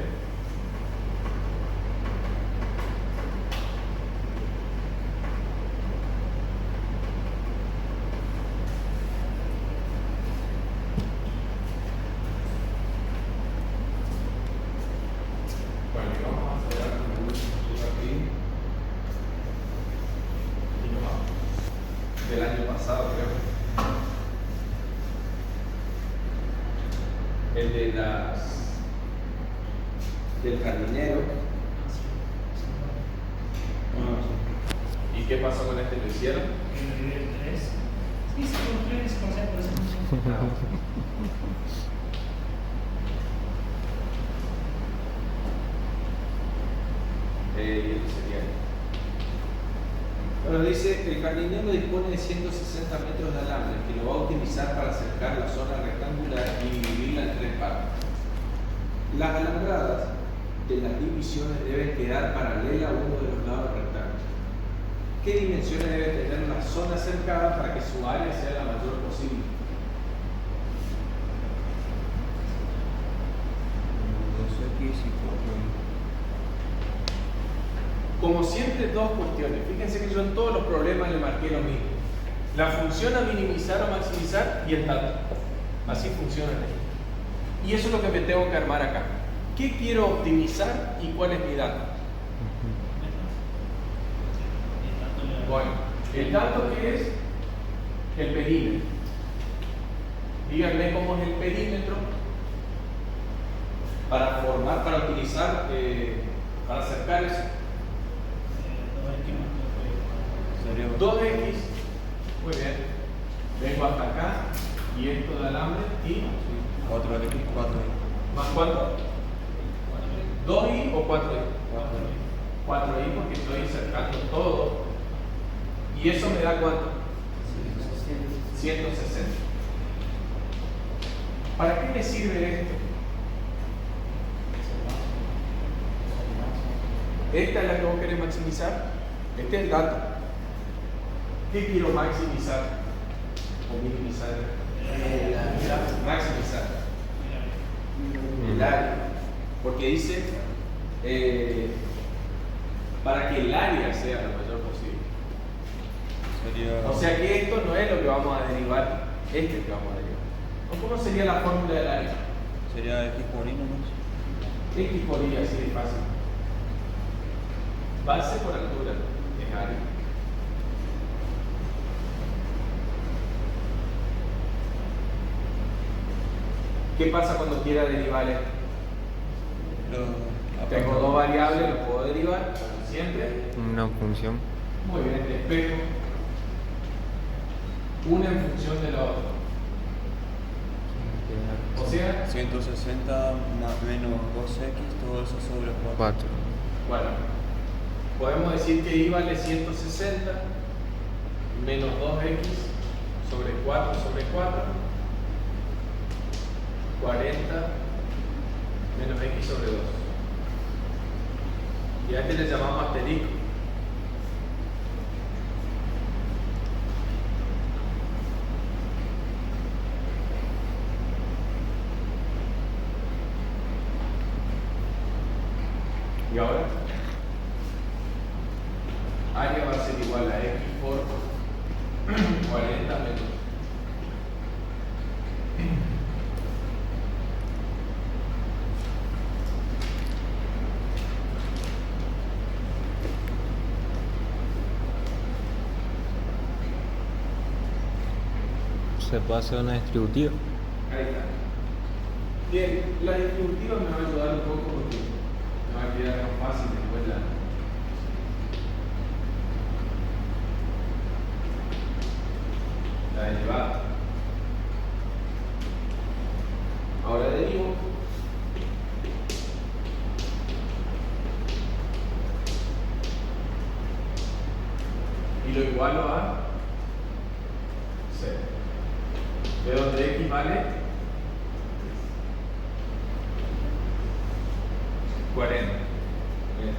Bueno, y vamos a acelerar con el último aquí. Del año pasado, creo. El de del jardinero. ¿Y qué pasó con este? ¿Lo hicieron? El nivel 3. Sí, sí, con 3, con 6, por eso. Esto sería. Bueno, dice, el jardinero dispone de 160 metros de alambre que lo va a utilizar para cercar la zona rectangular y dividirla en 3 partes. las alambradas de las divisiones deben quedar paralelas a uno de los lados rectángulos. ¿Qué dimensiones debe tener la zona cercada para que su área sea la mayor posible? 2x y 4y. Como siempre, dos cuestiones. Fíjense que yo en todos los problemas le marqué lo mismo. La función a minimizar o maximizar y el dato. Así funciona esto. Y eso es lo que me tengo que armar acá. ¿Qué quiero optimizar y cuál es mi dato? Bueno, el dato que es el perímetro. Díganme cómo es el perímetro para formar, para utilizar, para acercar eso. 2x, muy bien, vengo hasta acá y esto de alambre y 4x, 4y. ¿más cuánto? 2y o 4y. 4y porque estoy acercando todo. ¿Y eso me da cuánto? 160. ¿Para qué me sirve esto? Esta es la que vos querés maximizar. Este es el dato. ¿Qué quiero maximizar? O minimizar. Maximizar. El área. Porque dice para que el área sea lo mayor posible. Sería... O sea que esto no es lo que vamos a derivar. Este es el que vamos a derivar. ¿Cómo sería la fórmula del área? Sería x por y nomás. X por y, así de fácil. Base por altura es área. ¿Qué pasa cuando quiera derivar esto? Tengo dos variables, lo puedo derivar, como siempre. Una función. Muy bien, despejo. Una en función de la otra. O sea, 160 más menos 2x, todo eso sobre 4. 4. bueno, podemos decir que y vale 160 menos 2x sobre 4 sobre 4, 40 menos x sobre 2. Y a este le llamamos asterisco. Y ahora, área va a ser igual a x por 40 menos. Se puede hacer una distributiva. Ahí está. Bien, la distributiva me va a ayudar un poco porque me va a quedar más fácil después la derivada. Ahora derivo. Y lo igualo a 0. De donde x vale 40. Bien.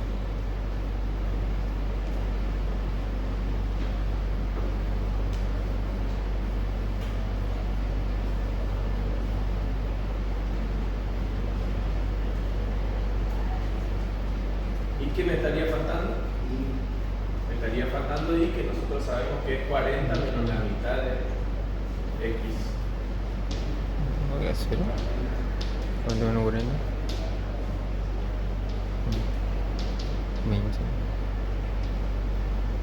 ¿Y qué me estaría faltando? Me estaría faltando y que nosotros sabemos que es 40 menos la mitad de x. Voy a hacer. ¿Cuánto menos 40? 20.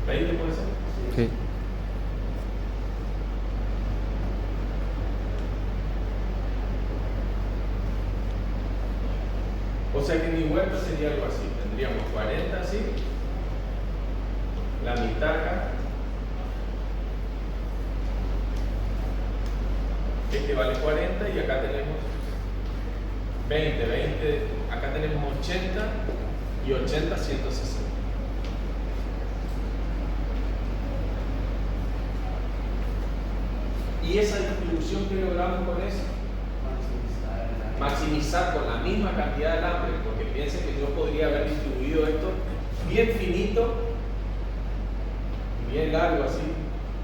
¿20 puede ser? Sí. O sea que mi vuelta sería algo así. Tendríamos 40 así, la mitad acá, este vale 40 y acá tenemos 20, acá tenemos 80 y 80, 160. Y esa distribución que logramos con eso, maximizar con la misma cantidad de alambre, porque piensen que yo podría haber distribuido esto bien finito, bien largo así,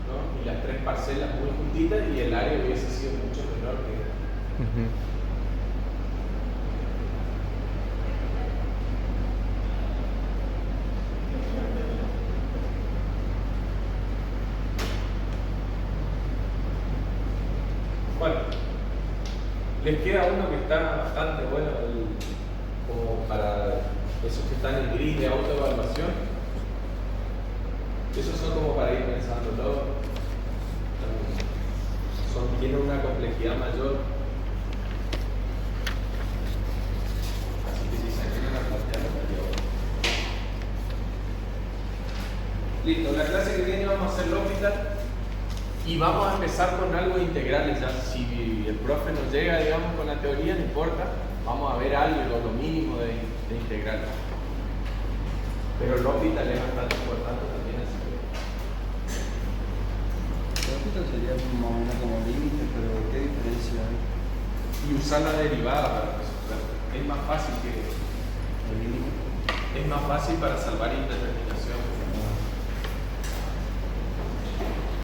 ¿no? Y las 3 parcelas muy juntitas y el área hubiese sido mucho menor que bueno, les queda uno que está bastante bueno como para esos que están en gris de autoevaluación. Esos son como para ir pensando todo. Tienen una complejidad mayor. Así que si se quieren plantear, listo, la clase que viene vamos a hacer L'Hopital y vamos a empezar con algo integral. Ya si el profe nos llega, digamos, con la teoría, no importa, vamos a ver algo, lo mínimo de integral. Pero L'Hopital es bastante importante también, así que Esto sería más o menos como límite, pero ¿qué diferencia hay? y usar la derivada para resolver. Es más fácil que ¿El límite? es más fácil para salvar indeterminación.